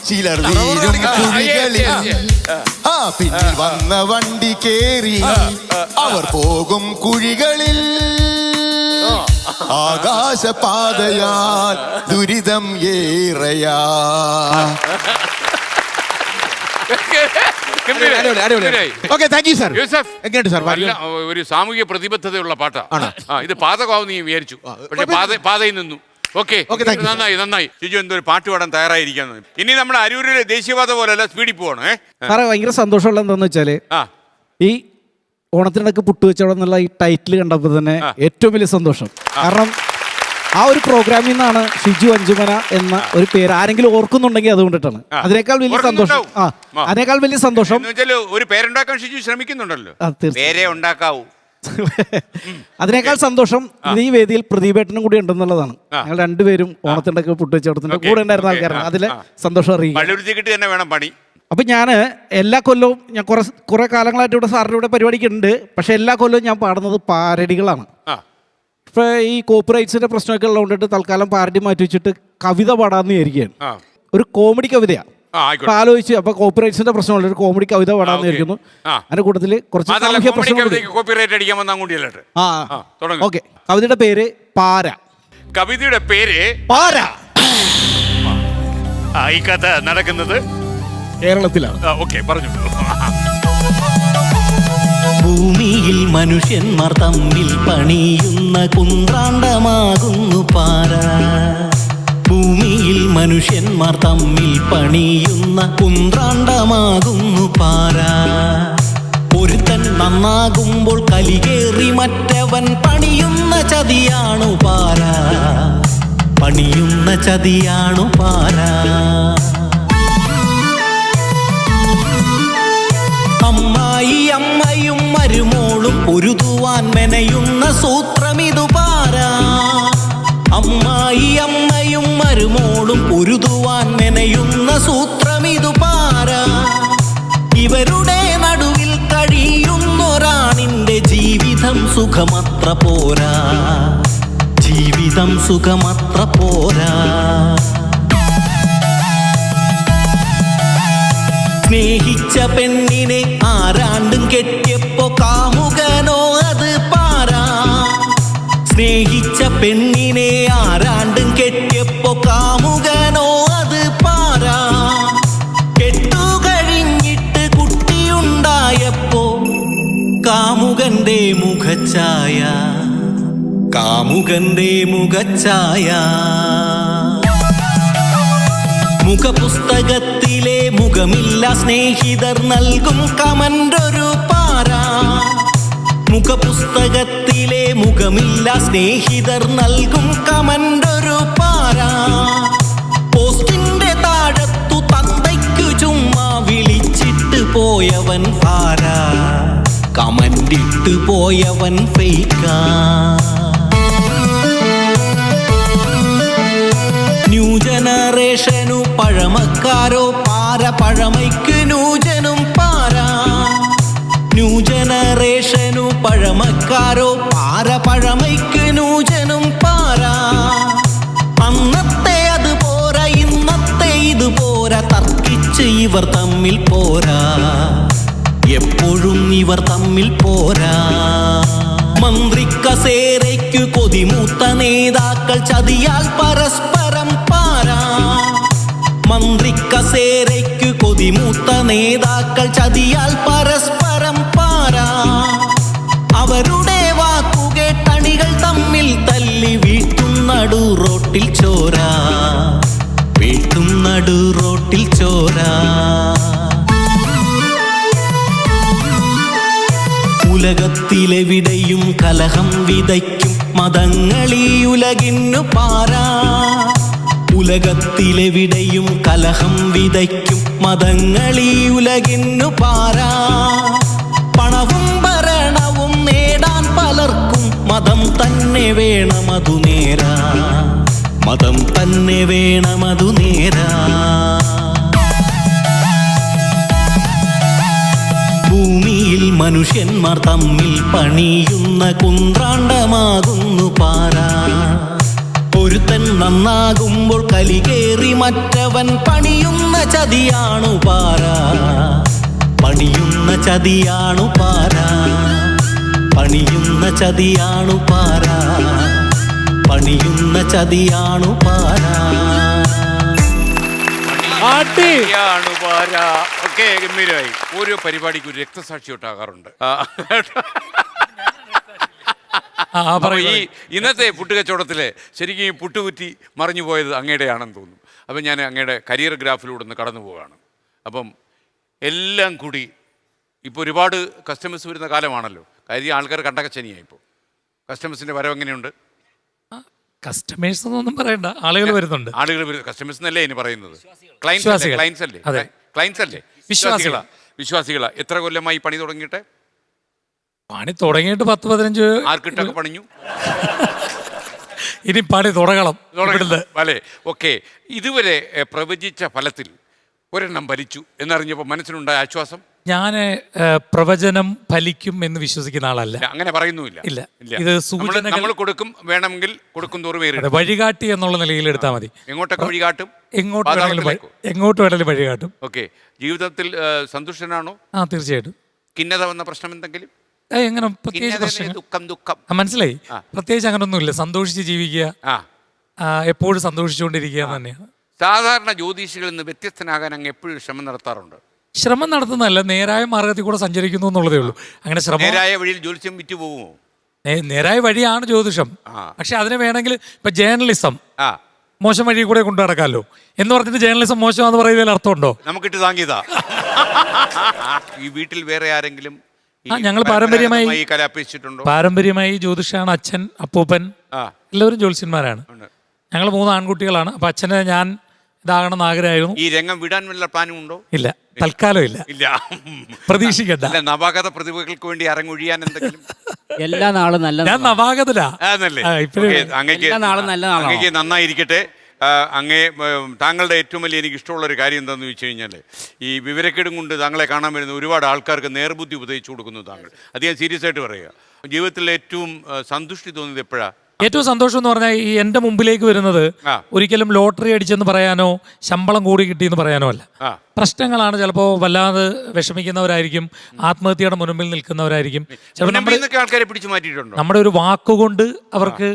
ചിലർ വീഴും കുഴികളിൽ പിന്നിൽ വന്ന വണ്ടി കേറി അവർ പോകും കുഴികളിൽ ആകാശപാതയാൽ ദുരിതം ഏറയാ. ഒരു സാമൂഹിക പ്രതിബദ്ധതയുള്ള പാട്ടാണ്. ഇത് പാതകമാവും നീ വിചാരിച്ചു, പക്ഷെ പാതയിൽ നിന്നു. ഓക്കെ, നന്നായി. ഷിജു എന്തൊരു പാട്ട് പാടാൻ തയ്യാറായിരിക്കാന്ന്. ഇനി നമ്മുടെ അരൂരിലെ ദേശീയപാത പോലെയല്ല, സ്പീഡിൽ പോകണേ. സാറേ ഭയങ്കര സന്തോഷമുള്ള എന്താന്ന് വെച്ചാല് ഈ ഓണത്തിനിടക്ക് പുട്ടുവെച്ചോളം എന്നുള്ള ഈ ടൈറ്റിൽ കണ്ടപ്പോൾ തന്നെ ഏറ്റവും വലിയ സന്തോഷം. കാരണം ആ ഒരു പ്രോഗ്രാമിൽ നിന്നാണ് ഷിജു അഞ്ചുമന എന്ന ഒരു പേര് ആരെങ്കിലും ഓർക്കുന്നുണ്ടെങ്കിൽ അതുകൊണ്ടിട്ടാണ്. അതിനേക്കാൾ വലിയ സന്തോഷം. അതിനേക്കാൾ വലിയ സന്തോഷം ഒരു പേരുണ്ടാക്കാൻ ഷിജു ശ്രമിക്കുന്നുണ്ടല്ലോ. പേരെ ഉണ്ടാക്കാവൂ. അതിനേക്കാൾ സന്തോഷം ഇത് ഈ വേദിയിൽ പ്രദീപേട്ടനും കൂടി ഉണ്ടെന്നുള്ളതാണ്. ഞങ്ങൾ രണ്ടുപേരും ഓണത്തിനിടക്ക് പുട്ടുവെച്ചോടത്തിന്റെ കൂടെ ഉണ്ടായിരുന്ന ആൾക്കാരാണ്. അതിലെ സന്തോഷം അറിയിക്കും. അപ്പം ഞാൻ എല്ലാ കൊല്ലവും ഞാൻ കുറെ കാലങ്ങളായിട്ട് ഇവിടെ സാറിൻ്റെ ഇവിടെ പരിപാടിക്ക് ഉണ്ട്. പക്ഷെ എല്ലാ കൊല്ലവും ഞാൻ പാടുന്നത് പാരഡികളാണ്. ഇപ്പം ഈ കോപ്പിറൈറ്റ്സിന്റെ പ്രശ്നമൊക്കെ ഉള്ളതുകൊണ്ടിട്ട് തൽക്കാലം പാരഡി മാറ്റി വെച്ചിട്ട് കവിത പാടാമെന്ന് വിചാരിക്കുകയാണ്. ഒരു കോമഡി കവിതയാണ്. അപ്പൊ ആലോചിച്ച് അപ്പൊ കോപ്പിറൈറ്റ്സിന്റെ പ്രശ്നമുള്ള ഒരു കോമഡി കവിത പാടാമെന്ന് വിചാരിക്കുന്നു. അതിന്റെ കൂട്ടത്തിൽ കുറച്ച് സാമൂഹ്യ പ്രശ്നം. ഓക്കെ, കവിതയുടെ പേര് പാര. കവിതയുടെ പേര് പാര. ഈ കഥ നടക്കുന്നത് കേരളത്തിലാണ്. ഓക്കെ, പറഞ്ഞു. ഭൂമിയിൽ മനുഷ്യന്മാർ തമ്മിൽ പണിയുന്ന കുന്ത്രാണ്ടമാകുന്നു പാര. ഭൂമിയിൽ മനുഷ്യന്മാർ തമ്മിൽ പണിയുന്ന കുന്ത്രാണ്ടമാകുന്നു പാര. ഒരുത്തൻ നന്നാകുമ്പോൾ കലികേറി മറ്റവൻ പണിയുന്ന ചതിയാണു പാര. പണിയുന്ന ചതിയാണു പാര. അമ്മായി അമ്മയും മരുമോളും പൊരുതുവാൻ മെനയുന്ന സൂത്രമിതു പാര. അമ്മായി അമ്മയും മരുമോളും പൊരുതുവാൻ മെനയുന്ന സൂത്രമിതു പാര. ഇവരുടെ നടുവിൽ കഴിയുന്നൊരാണിന്റെ ജീവിതം സുഖമത്ര പോരാ. ജീവിതം സുഖമത്ര പോരാ. സ്നേഹിച്ച പെണ്ണിനെ ആരാണ്ടും കെട്ടിയപ്പോ കാമുകനോ അത് പാരാ. സ്നേഹിച്ച പെണ്ണിനെ ആരാണ്ടും കെട്ടിയപ്പോ കാമുകനോ അത് പാരാ. കെട്ടുകഴിഞ്ഞിട്ട് കുട്ടിയുണ്ടായപ്പോ കാമുകന്റെ മുഖഛായ. കാമുകന്റെ മുഖഛായ. മുഖപുസ്തകത്തിലെ മുഖമില്ല സ്നേഹിതർ നൽകും കമന്റൊരു പാര. മുഖപുസ്തകത്തിലെ മുഖമില്ല സ്നേഹിതർ നൽകും കമന്റൊരു പാര. പോസ്റ്റിന്റെ താഴത്തു തന്തയ്ക്കു ചുമ്മാ വിളിച്ചിട്ട് പോയവൻ പാര. കമന്റിട്ട് പോയവൻ ഫേക്കാ. ന്യൂ ജനറേഷനു പഴമക്കാരോ പാര. പഴമയ്ക്ക് ന്യൂജനും പാര. ന്യൂ ജനറേഷനു പഴമക്കാരോ പാര. പഴമയ്ക്ക് ന്യൂജനും പാര. അന്നത്തെ അത് പോരാ, ഇന്നത്തെ ഇത് പോരാ. തർക്കിച്ച് ഇവർ തമ്മിൽ പോരാ. എപ്പോഴും ഇവർ തമ്മിൽ പോരാ. മന്ത്രിക്കസേരയ്ക്കു കൊതിമൂത്ത നേതാക്കൾ ചതിയാൽ പരസ്പരം പാരാ. മന്ത്രിക്കസേരയ്ക്കു കൊതിമൂത്ത നേതാക്കൾ ചതിയാൽ പരസ്പരം പാരാ. അവരുടെ വാക്കുകേട്ടണികൾ തമ്മിൽ തല്ലി വീഴ്ത്തും നടു റോട്ടിൽ ചോര. വീഴ്ത്തും നടു റോട്ടിൽ ചോര. ഉലകത്തിലെവിടെയും കലഹം വിതയ്ക്കും മതങ്ങളീ ഉലകിന്നു പാരാ. ഉലകത്തിലെവിടെയും കലഹം വിതയ്ക്കും മതങ്ങളീ ഉലകിന്നു പാരാ. പണവും ഭരണവും നേടാൻ പലർക്കും മതം തന്നെ വേണമതു നേരാ. മതം തന്നെ വേണമതു നേരാ. ഭൂമിയിൽ മനുഷ്യന്മാർ തമ്മിൽ പണിയുന്ന കുന്ത്രാണ്ടമാകുന്നു പാരാ. ഒരുത്തൻ നന്നാകുമ്പോൾ കലികേറി മറ്റവൻ പണിയുന്ന ചതിയാണു പാരാ. പണിയുന്ന ചതിയാണു പാരാ. പണിയുന്ന ചതിയാണു പാരാ. പണിയുന്ന ചതിയാണു പാരാ. ഒക്കെ ഗംഭീരമായി. ഓരോ പരിപാടിക്ക് ഒരു രക്തസാക്ഷി ഒട്ടാകാറുണ്ട്. ഈ ഇന്നത്തെ പുട്ടുകച്ചവടത്തിലെ ശരിക്കും ഈ പുട്ടുകുറ്റി മറിഞ്ഞു പോയത് അങ്ങയുടെയാണെന്ന് തോന്നുന്നു. അപ്പം ഞാൻ അങ്ങയുടെ കരിയർ ഗ്രാഫിലൂടെ ഒന്ന് കടന്നു പോവുകയാണ്. അപ്പം എല്ലാം കൂടി ഇപ്പോൾ ഒരുപാട് കസ്റ്റമേഴ്സ് വരുന്ന കാലമാണല്ലോ. കാര്യം ആൾക്കാർ കണ്ടകച്ചനിയായി. ഇപ്പോൾ കസ്റ്റമേഴ്സിൻ്റെ വരവ് എങ്ങനെയുണ്ട്? കസ്റ്റമേഴ്സ് എന്നൊന്നും പറയണ്ട, ആളുകൾ വരുന്നുണ്ട്. ആളുകൾ കസ്റ്റമേഴ്സ് എന്നല്ലേ ഇനി പറയുന്നത്? ക്ലയൻസ് അല്ലേ? വിശ്വാസികളാ. എത്ര കൊല്ലമായി പണി തുടങ്ങിയിട്ട്? പണി തുടങ്ങിയിട്ട് 10-15. ആർക്കിട്ടൊക്കെ പണിഞ്ഞു? ഇനി പണി തുടങ്ങണം. അല്ലേ? ഓക്കെ. ഇതുവരെ പ്രവചിച്ച ഫലത്തിൽ ഒരെണ്ണം ഫലിച്ചു എന്നറിഞ്ഞപ്പോൾ മനസ്സിനുണ്ടായ ആശ്വാസം? ഞാൻ പ്രവചനം ഫലിക്കും എന്ന് വിശ്വസിക്കുന്ന ആളല്ല. അങ്ങനെ പറയുന്നുമില്ല. ഇല്ല, ഇത് സൂചനകൾ നമ്മൾ കൊടുക്കും, വേണമെങ്കിൽ കൊടുക്കും തോറും വഴികാട്ടി എന്നുള്ള നിലയിൽ എടുത്താൽ മതി. എങ്ങോട്ടൊക്കെ വഴികാട്ടും? എങ്ങോട്ട് വേണമെങ്കിലും വഴികാട്ടും. ഓക്കെ. ജീവിതത്തിൽ സന്തുഷ്ടനാണോ? തീർച്ചയായിട്ടും. ഖിന്നത വന്ന പ്രശ്നം എന്തെങ്കിലും? എങ്ങനെ പ്രത്യേകിച്ച് പ്രശ്നം? ദുഃഖം മനസ്സിലായി. പ്രത്യേകിച്ച് അങ്ങനൊന്നുമില്ല. സന്തോഷിച്ച് ജീവിക്കുക, എപ്പോഴും സന്തോഷിച്ചുകൊണ്ടിരിക്കുക തന്നെയാണ്. സാധാരണ ജ്യോതിഷികളിൽ നിന്ന് വ്യത്യസ്തനാകാൻ അങ്ങ് എപ്പോഴും ശ്രമം നടത്താറുണ്ട്? ശ്രമം നടത്തുന്നതല്ല, നേരായ മാർഗത്തിൽ കൂടെ സഞ്ചരിക്കുന്നു എന്നുള്ളതേ ഉള്ളൂ. അങ്ങനെ നേരായ വഴിയിൽ ജ്യോതിഷം വിറ്റ് പോകുമോ? നേരായ വഴിയാണ് ജ്യോതിഷം. പക്ഷെ അതിന് വേണമെങ്കിൽ ഇപ്പൊ ജേർണലിസം മോശം വഴി കൂടെ കൊണ്ടു നടക്കാമല്ലോ. എന്ന് പറഞ്ഞിട്ട് ജേർണലിസം മോശമാണെന്ന് പറയുന്നതിൽ അർത്ഥമുണ്ടോ? നമുക്കിട്ട് താങ്ങിയതാ. ഈ വീട്ടിൽ വേറെ ആരെങ്കിലും ഞങ്ങൾ പാരമ്പര്യമായി ജ്യോതിഷാണ്. അച്ഛൻ, അപ്പൂപ്പൻ എല്ലാവരും ജ്യോത്സ്യന്മാരാണ്. ഞങ്ങൾ 3 ആൺകുട്ടികളാണ്. അപ്പൊ അച്ഛനെ ഞാൻ ഇതാകണമെന്ന് ആഗ്രഹമായിരുന്നു. ഈ രംഗം വിടാൻ വല്ല പ്ലാനും ഉണ്ടോ? ഇല്ല, തൽക്കാലം ഇല്ല. പ്രതീക്ഷിക്കണ്ട. നവാഗത പ്രതിഭകൾക്ക് വേണ്ടി അരങ്ങൊഴിയാൻ എന്തെങ്കിലും? എല്ലാ നാളും നല്ല ഞാൻ നവാഗതലാ. അങ്ങേക്ക് നന്നായിരിക്കട്ടെ. താങ്കളുടെ ഏറ്റവും വലിയ എനിക്ക് ഇഷ്ടമുള്ളൊരു കാര്യം എന്താണെന്ന് വെച്ച് കഴിഞ്ഞാൽ, ഈ വിവരക്കേടും കൊണ്ട് താങ്കളെ കാണാൻ വരുന്ന ഒരുപാട് ആൾക്കാർക്ക് നേർബുദ്ധി ഉപദേശിച്ചു കൊടുക്കുന്നു താങ്കൾ. അത് ഞാൻ സീരിയസ് ആയിട്ട് പറയുക. ജീവിതത്തിൽ ഏറ്റവും സന്തുഷ്ടി തോന്നിയത് എപ്പോഴാണ്? ഏറ്റവും സന്തോഷം എന്ന് പറഞ്ഞാൽ ഈ എൻ്റെ മുമ്പിലേക്ക് വരുന്നത് ഒരിക്കലും ലോട്ടറി അടിച്ചെന്ന് പറയാനോ ശമ്പളം കൂടി കിട്ടിയെന്ന് പറയാനോ അല്ല. പ്രശ്നങ്ങളാണ്. ചിലപ്പോൾ വല്ലാതെ വിഷമിക്കുന്നവരായിരിക്കും, ആത്മഹത്യയുടെ മുൻപിൽ നിൽക്കുന്നവരായിരിക്കും. നമ്മുടെ ഒരു വാക്കുകൊണ്ട് അവർക്ക്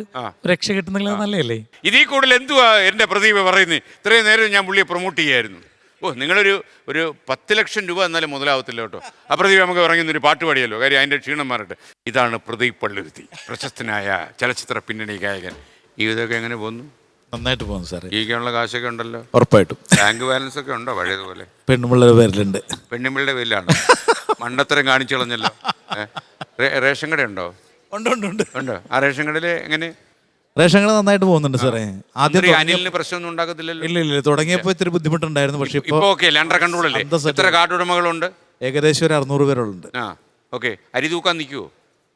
രക്ഷ കിട്ടുന്നില്ല. നല്ലതല്ലേ? ഇതിൽ കൂടുതൽ എന്തുവാ എൻ്റെ പ്രതിഭ പറയുന്നത്? ഇത്രയും നേരം ഞാൻ പുള്ളിയെ പ്രൊമോട്ട് ചെയ്യായിരുന്നു. നിങ്ങളൊരു 10 ലക്ഷം രൂപ എന്നാലും മുതലാവത്തില്ല കേട്ടോ. ആ പ്രദീപ് നമുക്ക് പറയുന്നൊരു പാട്ട് പാടിയല്ലോ. കാര്യം അതിൻ്റെ ക്ഷീണം മാറട്ടെ. ഇതാണ് പ്രദീപ് പള്ളുരുത്തി, പ്രശസ്തനായ ചലച്ചിത്ര പിന്നണി ഗായകൻ. ജീവിതമൊക്കെ എങ്ങനെ പോകുന്നു? നന്നായിട്ട് പോകുന്നു സാറേ. ജീവിക്കാനുള്ള കാശൊക്കെ ഉണ്ടല്ലോ? ഉറപ്പായിട്ടും. ബാങ്ക് ബാലൻസ് ഒക്കെ ഉണ്ടോ പഴയതുപോലെ? പെണ്ണുമ്പിള്ളയുടെ പേരിലുണ്ട്. പെണ്ണുമ്പിള്ളയുടെ പേരിലാണ്? മണ്ടത്തരം കാണിച്ചു കളഞ്ഞല്ലോ. റേഷൻ കട ഉണ്ടോ? ഉണ്ട്. ആ റേഷൻ കടയിൽ എങ്ങനെ? റേഷൻ കട നന്നായിട്ട് പോകുന്നുണ്ട് സാറേ. ആദ്യം അനിലിന് പ്രശ്നമൊന്നും ഉണ്ടാക്കത്തില്ലല്ലോ? ഇല്ല, തുടങ്ങിയപ്പോൾ ഇത്തിരി ബുദ്ധിമുട്ടുണ്ടായിരുന്നു. പക്ഷെ ഇപ്പോൾ അണ്ടർ കൺട്രോൾ അല്ലേ? എത്ര കാർഡ് ഉടമകളുണ്ട്? ഏകദേശം ഒരു 600 പേരുണ്ട്. ഓക്കെ. അരി തൂക്കാൻ നിൽക്കുവോ?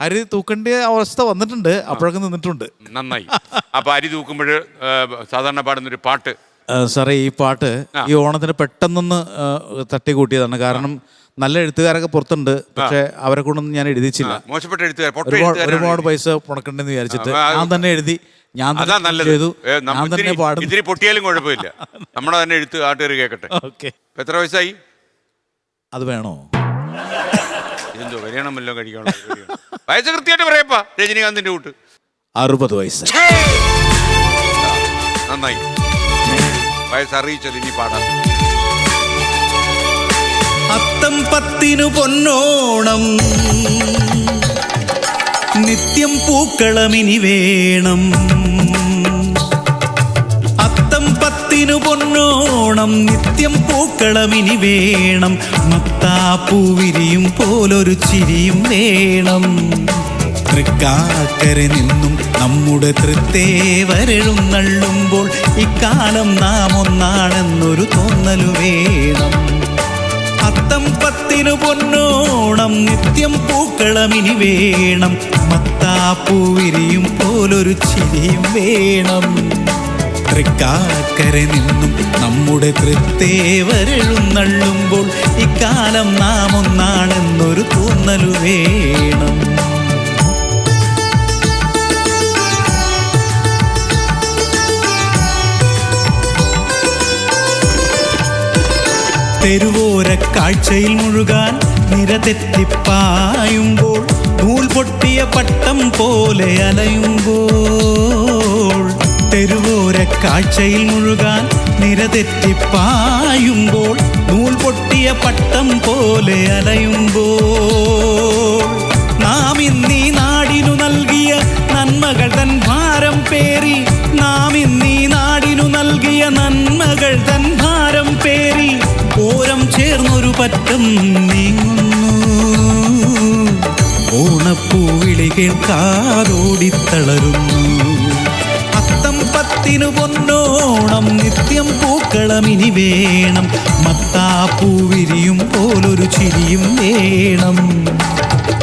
അരി തൂക്കേണ്ട അവസ്ഥ വന്നിട്ടുണ്ട്, അപ്പോഴൊക്കെ നിന്നിട്ടുണ്ട്. നന്നായി. അപ്പൊ അരി തൂക്കുമ്പോൾ സാധാരണ പാടുന്നൊരു പാട്ട് സാറേ, ഈ പാട്ട് ഈ ഓണത്തിന് പെട്ടെന്നൊന്ന് തട്ടിക്കൂട്ടിയതാണ്. കാരണം നല്ല എഴുത്തുകാരൊക്കെ പുറത്തുണ്ട്, പക്ഷെ അവരെ കൊണ്ടൊന്നും ഞാൻ എഴുതിച്ചില്ല. മോശപ്പെട്ട എഴുത്തുകാർ, ഒരുപാട് പൈസ മുടക്കണ്ടെന്ന് വിചാരിച്ചിട്ട് ഞാൻ തന്നെ എഴുതി, ഞാൻ ചെയ്തു, ഞാൻ തന്നെ പാടും. ഇതിരി പൊട്ടിയാലും കുഴപ്പമില്ല, നമ്മുടെ തന്നെ എഴുത്ത് ആട്ടുകാർ കേൾക്കട്ടെ. ഓക്കെ. എത്ര വയസ്സായി? അത് വേണോ? ഇതെന്തോ കല്യാണമല്ലോ കഴിക്കാനുള്ള വയസ്സ് കൃത്യമായിട്ട് പറയപ്പാ. രജനീകാന്തിന്റെ കൂട്ട് 60 വയസ്സ്. നന്നായി. വയസ്സ് അറിയിച്ചത് ഇനി പാടാം. അത്തം 10 പൊന്നോണം, നിത്യം പൂക്കളമിനി വേണം. അത്തം 10 പൊന്നോണം, നിത്യം പൂക്കളമിനി വേണം. മത്താപ്പൂവിരിയും പോലൊരു ചിരിയും വേണം. തൃക്കാക്കരെ നിന്നും നമ്മുടെ തൃത്തേവരെഴുന്നള്ളുമ്പോൾ ഇക്കാലം നാം ഒന്നാണെന്നൊരു തോന്നലു വേണം. അത്തം 10 പൊന്നോണം, നിത്യം പൂക്കളമിനി വേണം. മത്താപ്പൂവിരിയും പോലൊരു ചിരിയും വേണം. തൃക്കാക്കരെ നിന്നും നമ്മുടെ തൃത്തേവരെഴുന്നള്ളുമ്പോൾ ഇക്കാലം നാം ഒന്നാണെന്നൊരു തോന്നൽ തോന്നലു വേണം. തെരുവോര കാഴ്ചയിൽ മുഴുകാൻ നിരതെറ്റിപ്പായുമ്പോൾ നൂൽ പൊട്ടിയ പട്ടം പോലെ അലയുമ്പോൾ, തെരുവോര കാഴ്ചയിൽ മുഴുകാൻ നിരതെറ്റിപ്പായുമ്പോൾ നൂൽ പൊട്ടിയ പട്ടം പോലെ അലയുമ്പോൾ, നാം ഇന്നീ നാടിനു നൽകിയ നന്മകൾ തൻ ഭാരം പേറി, നാം ഇന്നീ നാടിനു നൽകിയ നന്മകൾ തൻ ഭാരം പേറി ഓരം ചേർന്നൊരു പറ്റം നീങ്ങുന്നു. ഓണപ്പൂവിളി കേൾക്കാതോടിത്തളരുന്നു. അത്തം പത്തിനു പൊന്നോണം നിത്യം പൂക്കളമിനി വേണം. മത്താപ്പൂവിരിയും പോലൊരു ചിരിയും വേണം.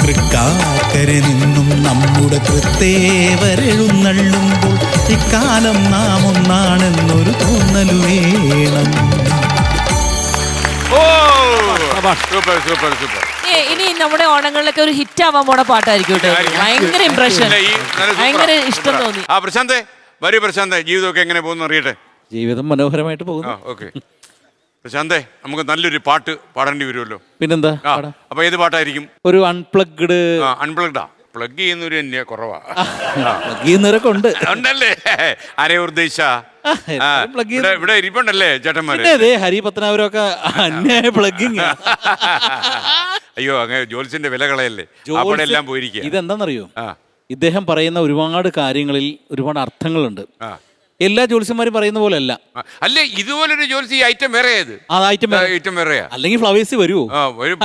തൃക്കാക്കരെ നിന്നും നമ്മുടെ കൃത്തേവരെഴുന്നള്ളുമ്പോൾ ഇക്കാലം നാം ഒന്നാണെന്നൊരു തോന്നലു വേണം. Super super super. ഇനി നമ്മുടെ ഓണങ്ങളിലൊക്കെ ഒരു ഹിറ്റ് ആവാൻ പോണ പാട്ടായിരിക്കും കേട്ടോ. ഭയങ്കര ഇംപ്രഷൻ, ഭയങ്കര ഇഷ്ടം തോന്നി. ആ പ്രശാന്തേ, വരൂ പ്രശാന്തേ, ജീവിതമൊക്കെ എങ്ങനെ പോകുന്നു അറിയട്ടെ. ജീവിതം മനോഹരമായിട്ട് പോകുന്നു. ഓക്കെ പ്രശാന്തേ, നമുക്ക് നല്ലൊരു പാട്ട് പാടേണ്ടി വരുമല്ലോ. പിന്നെന്താ? അപ്പൊ ഏത് പാട്ടായിരിക്കും? ഒരു അൺപ്ലഗ്ഡ്. അൺപ്ലഗ്ഡാ? പ്ലഗ് ചെയ്യുന്നവര് തന്നെ കുറവാ. ചെയ്യുന്നവരൊക്കെ ഉണ്ട്. ഉണ്ടല്ലേ? ആരെ ഉദ്ദേശിച്ച ഇവിടെ ഇരിപ്പുണ്ടല്ലേ ചേട്ടന്മാര്? ഹരി പത്തനാപുരമൊക്കെ അന്യായ പ്ലഗിങ്. അയ്യോ, അങ്ങനെ ജോൽസിന്റെ വില കളയല്ലേ, അവിടെ എല്ലാം പോയിരിക്കുക. ഇതെന്താണെന്നറിയോ, ഇദ്ദേഹം പറയുന്ന ഒരുപാട് കാര്യങ്ങളിൽ ഒരുപാട് അർത്ഥങ്ങളുണ്ട്. എല്ലാ ജ്യോത്സ്യന്മാരും പറയുന്ന പോലെ അല്ല. അല്ലേ, ഇതുപോലൊരു ജ്യോത്സ്യ ഐറ്റം വേറെ ഐറ്റം വേറെയാ. അല്ലെങ്കിൽ ഫ്ലവേഴ്സ് വരുമോ?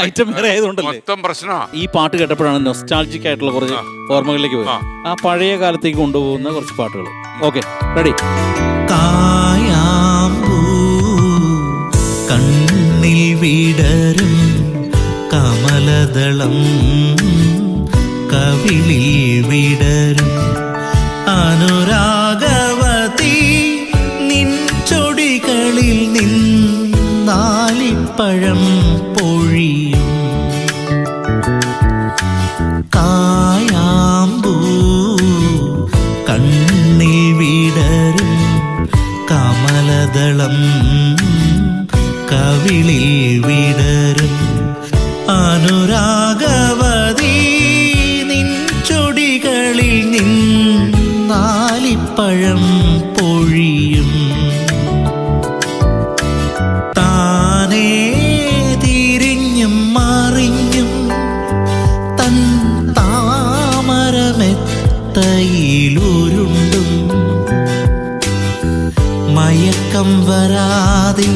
ഐറ്റം വേറെ ആയതുകൊണ്ടല്ലേ മൊത്തം പ്രശ്നമാണ്. ഈ പാട്ട് കേട്ടപ്പോഴാണ് നൊസ്റ്റാൾജിക് ആയിട്ടുള്ള കുറച്ച് ഓർമ്മകളിലേക്ക് പോയി. ആ പഴയ കാലത്തേക്ക് കൊണ്ടുപോകുന്ന കുറച്ച് പാട്ടുകൾ. Okay, ready? കായാമ്പൂ കണ്ണിൽ വിടരും കമലദളം കവിളിൽ വിടരും അനുരാഗവതി നിൻ ചൊടികളിൽ നിന്നാലിപ്പഴം പൊഴിയും. കായാമ്പൂ കണ്ണിൽ വിടരും കമലദളം കവിളിൽ വിടരും അനുരാഗവതി നിൻ ചൊടികളിൽ നിന്നാലിപ്പഴം പൊഴിയും. താനേ തിരിഞ്ഞും മറിഞ്ഞും തൻ താമരമെത്തയിലുരുണ്ടും മയക്കം വരാതെ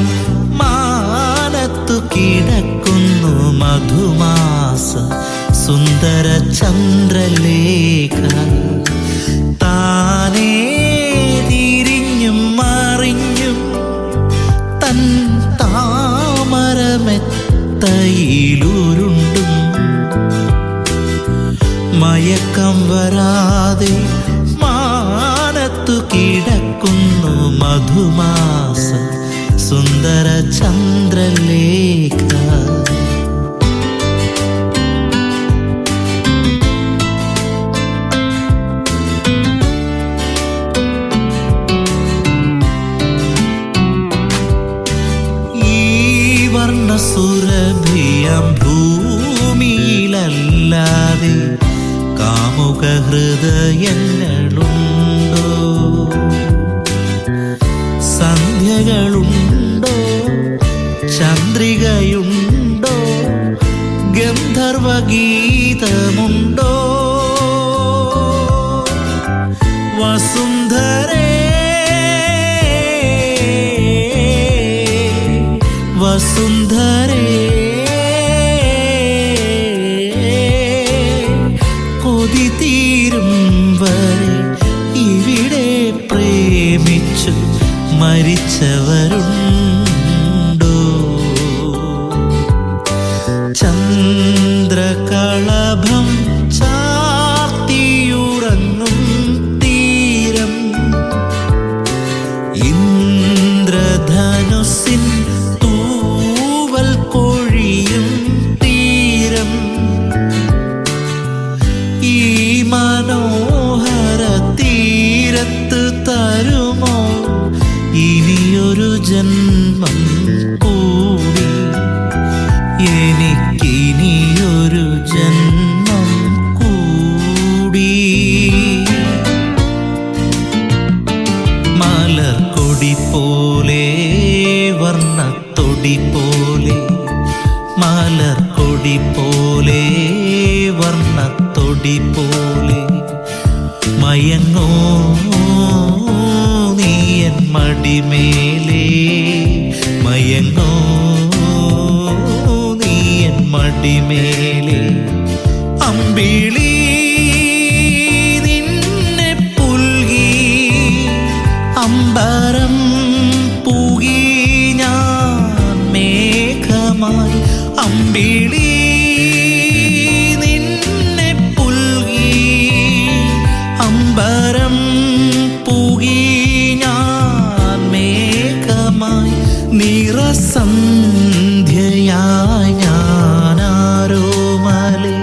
മാനത്തു കിടക്കുന്നു മധുമാസ സുന്ദര ചന്ദ്രലേഖ. താനേ തിരിഞ്ഞും മറിഞ്ഞും തൻ താമരമെത്തയിലുരുണ്ടും മയക്കം വരാതെ മാനത്തു കിടക്കുന്നു മധുമാസ സുന്ദര ചന്ദ്രലേഖ. ഈ വർണ്ണസുരഭിയം ഭൂമിയിലല്ലാതെ കാമുക ഹൃദയങ്ങളുണ്ടോ? സന്ധ്യകളുണ്ടോ? ചന്ദ്രികയുണ്ടോ? ഗന്ധർവഗീതമുണ്ടോ? വസുന്ധരേ വസുന്ധരേ കൊതി തീരും വരെ ഇവിടെ പ്രേമിച്ചു മരിച്ചവരുണ്ടോ? ചന്ദ്രകളഭം ചാർത്തിയുറങ്ങും തീരം ഇന്ദ്രധനുസിൻ തൂവൽ കൊഴിയും തീരം ജന്മം കൂടി, എനിക്കിനിയൊരു ജന്മം കൂടി. മലർക്കൊടി പോലെ വർണ്ണത്തൊടി പോലെ, മലർക്കൊടി പോലെ വർണ്ണത്തൊടി പോലെ മയങ്ങോ നീ എൻ മടിമേലേ, മയങ്ങോ നീ എൻ മടിമേലേ. അമ്പിളി നിന്നെ പുൽകി അമ്പരം പൂകി ഞാൻ മേഘമായി. അമ്പിളി നിന്നെ പുൽകി അമ്പരം പൂകി ഞാൻ മേഘമായി. നിറസന്ധ്യയായി ഞാനാരോമലെ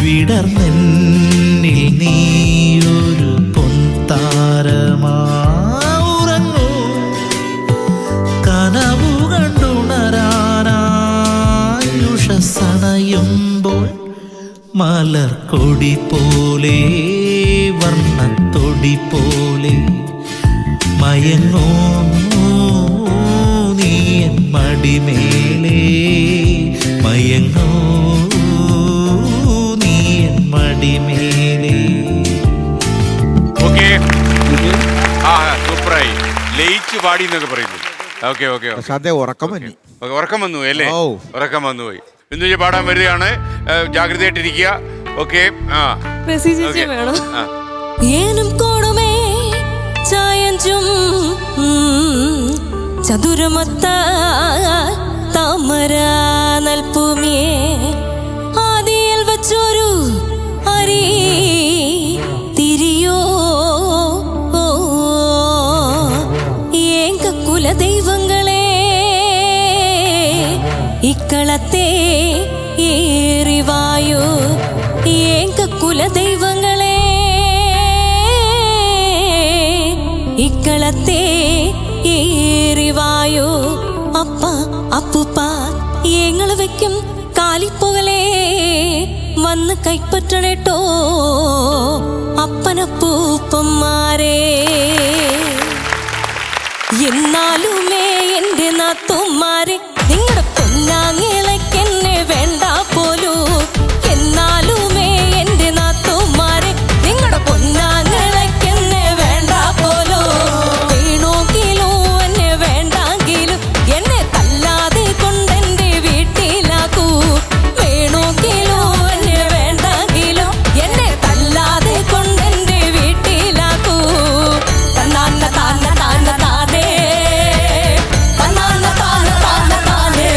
വിടർന്നെന്നിൽ നീയൊരു പൊൻതാരമാറങ്ങൂ. കനവു കണ്ടുണരാനായുഷസണയുമ്പോൾ മലർക്കൊടി പോലെ വർണ്ണത്തൊടി പോലെ മയങ്ങോ നീ എൻ മടിമേലേ, മയങ്ങോ നീ എൻ മടിമേലേ. ഓക്കെ, ആ സൂപ്പറായി. ലയിച്ച് പാടി എന്നൊക്കെ പറയുന്നു. ഓക്കെ ഓക്കെ, ഉറക്കം വന്നു. ഉറക്കം വന്നു അല്ലേ? ഉറക്കം വന്നു പോയി. ബിന്ദുജി പാടാൻ വരികയാണ്, ജാഗ്രതയായിട്ടിരിക്കുക. ഓക്കെ. ഏനും കോണുമേ ചായഞ്ചും ചതുരമൊത്ത താമര നൽപ്പുമിയേ ആദിയിൽ വച്ചൊരു അരി തിരിയോ ഏങ്ക കുലദൈവങ്ങളെ ഇക്കളത്തെ ഏറിവായോ, ഏങ്ക കുലദൈവങ്ങളെ ഇക്കളത്തെ ഏറിവായോ. അപ്പ അപ്പുപ്പ ഏങ്ങള് വെക്കും കാലിപ്പുകളെ വന്ന് കൈപ്പറ്റണേട്ടോ അപ്പനപ്പൂപ്പന്മാരെ. എന്നാലുമേ എൻ്റെ നാത്തുമാരെ നിങ്ങളുടെ പൊന്നാങ്ങിളക്കെന്നെ വേണ്ട പോലൂ. എന്നാലുമേ എൻ്റെ നാത്തുമാരെ നിങ്ങളുടെ പൊന്നാങ്ങിളക്കെന്നെ വേണ്ട പോലൂ. വേണമെങ്കിലും എന്നെ വേണ്ടെങ്കിലും എന്നെ തല്ലാതെ കൊണ്ടെൻ്റെ വീട്ടിലാക്കൂ. വേണമെങ്കിലും എന്നെ വേണ്ടെങ്കിലും എന്നെ തല്ലാതെ കൊണ്ടെൻ്റെ വീട്ടിലാക്കൂ. തന്നാന്ന താന്ന താന്ന താനേ, തന്നാന്ന താന്ന താന്ന താനേ.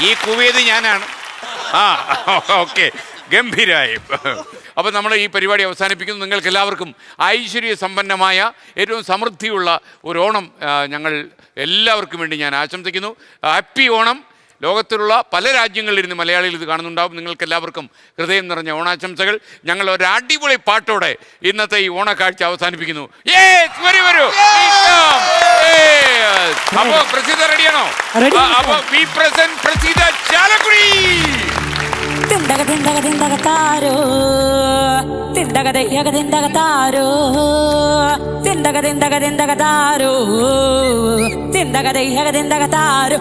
ഈ കൂവിയത് ഞാനാണ്. ആ ഓക്കെ, ഗംഭീരായി. അപ്പോൾ നമ്മൾ ഈ പരിപാടി അവസാനിപ്പിക്കുന്നു. നിങ്ങൾക്ക് എല്ലാവർക്കും ഐശ്വര്യ സമ്പന്നമായ ഏറ്റവും സമൃദ്ധിയുള്ള ഒരു ഓണം ഞങ്ങൾ എല്ലാവർക്കും വേണ്ടി ഞാൻ ആശംസിക്കുന്നു. ഹാപ്പി ഓണം. ലോകത്തിലുള്ള പല രാജ്യങ്ങളിലിരുന്ന് മലയാളികൾ ഇത് കാണുന്നുണ്ടാവും. നിങ്ങൾക്ക് എല്ലാവർക്കും ഹൃദയം നിറഞ്ഞ ഓണാശംസകൾ. ഞങ്ങൾ ഒരു അടിപൊളി പാട്ടോടെ ഇന്നത്തെ ഈ ഓണക്കാഴ്ച അവസാനിപ്പിക്കുന്നു. വരൂ. അപ്പോ പ്രസീത റെഡിയാണോ? അപ്പോ വി പ്രസന്റ് പ്രസീത ചാലക്കുടി. തിണ്ടക തിണ്ടക തിണ്ടക താരോ തിണ്ടക ദയ്യക തിണ്ടക താരോ തിണ്ടക തിണ്ടക തിണ്ടക താരോ തിണ്ടക ദയ്യക തിണ്ടക താരോ.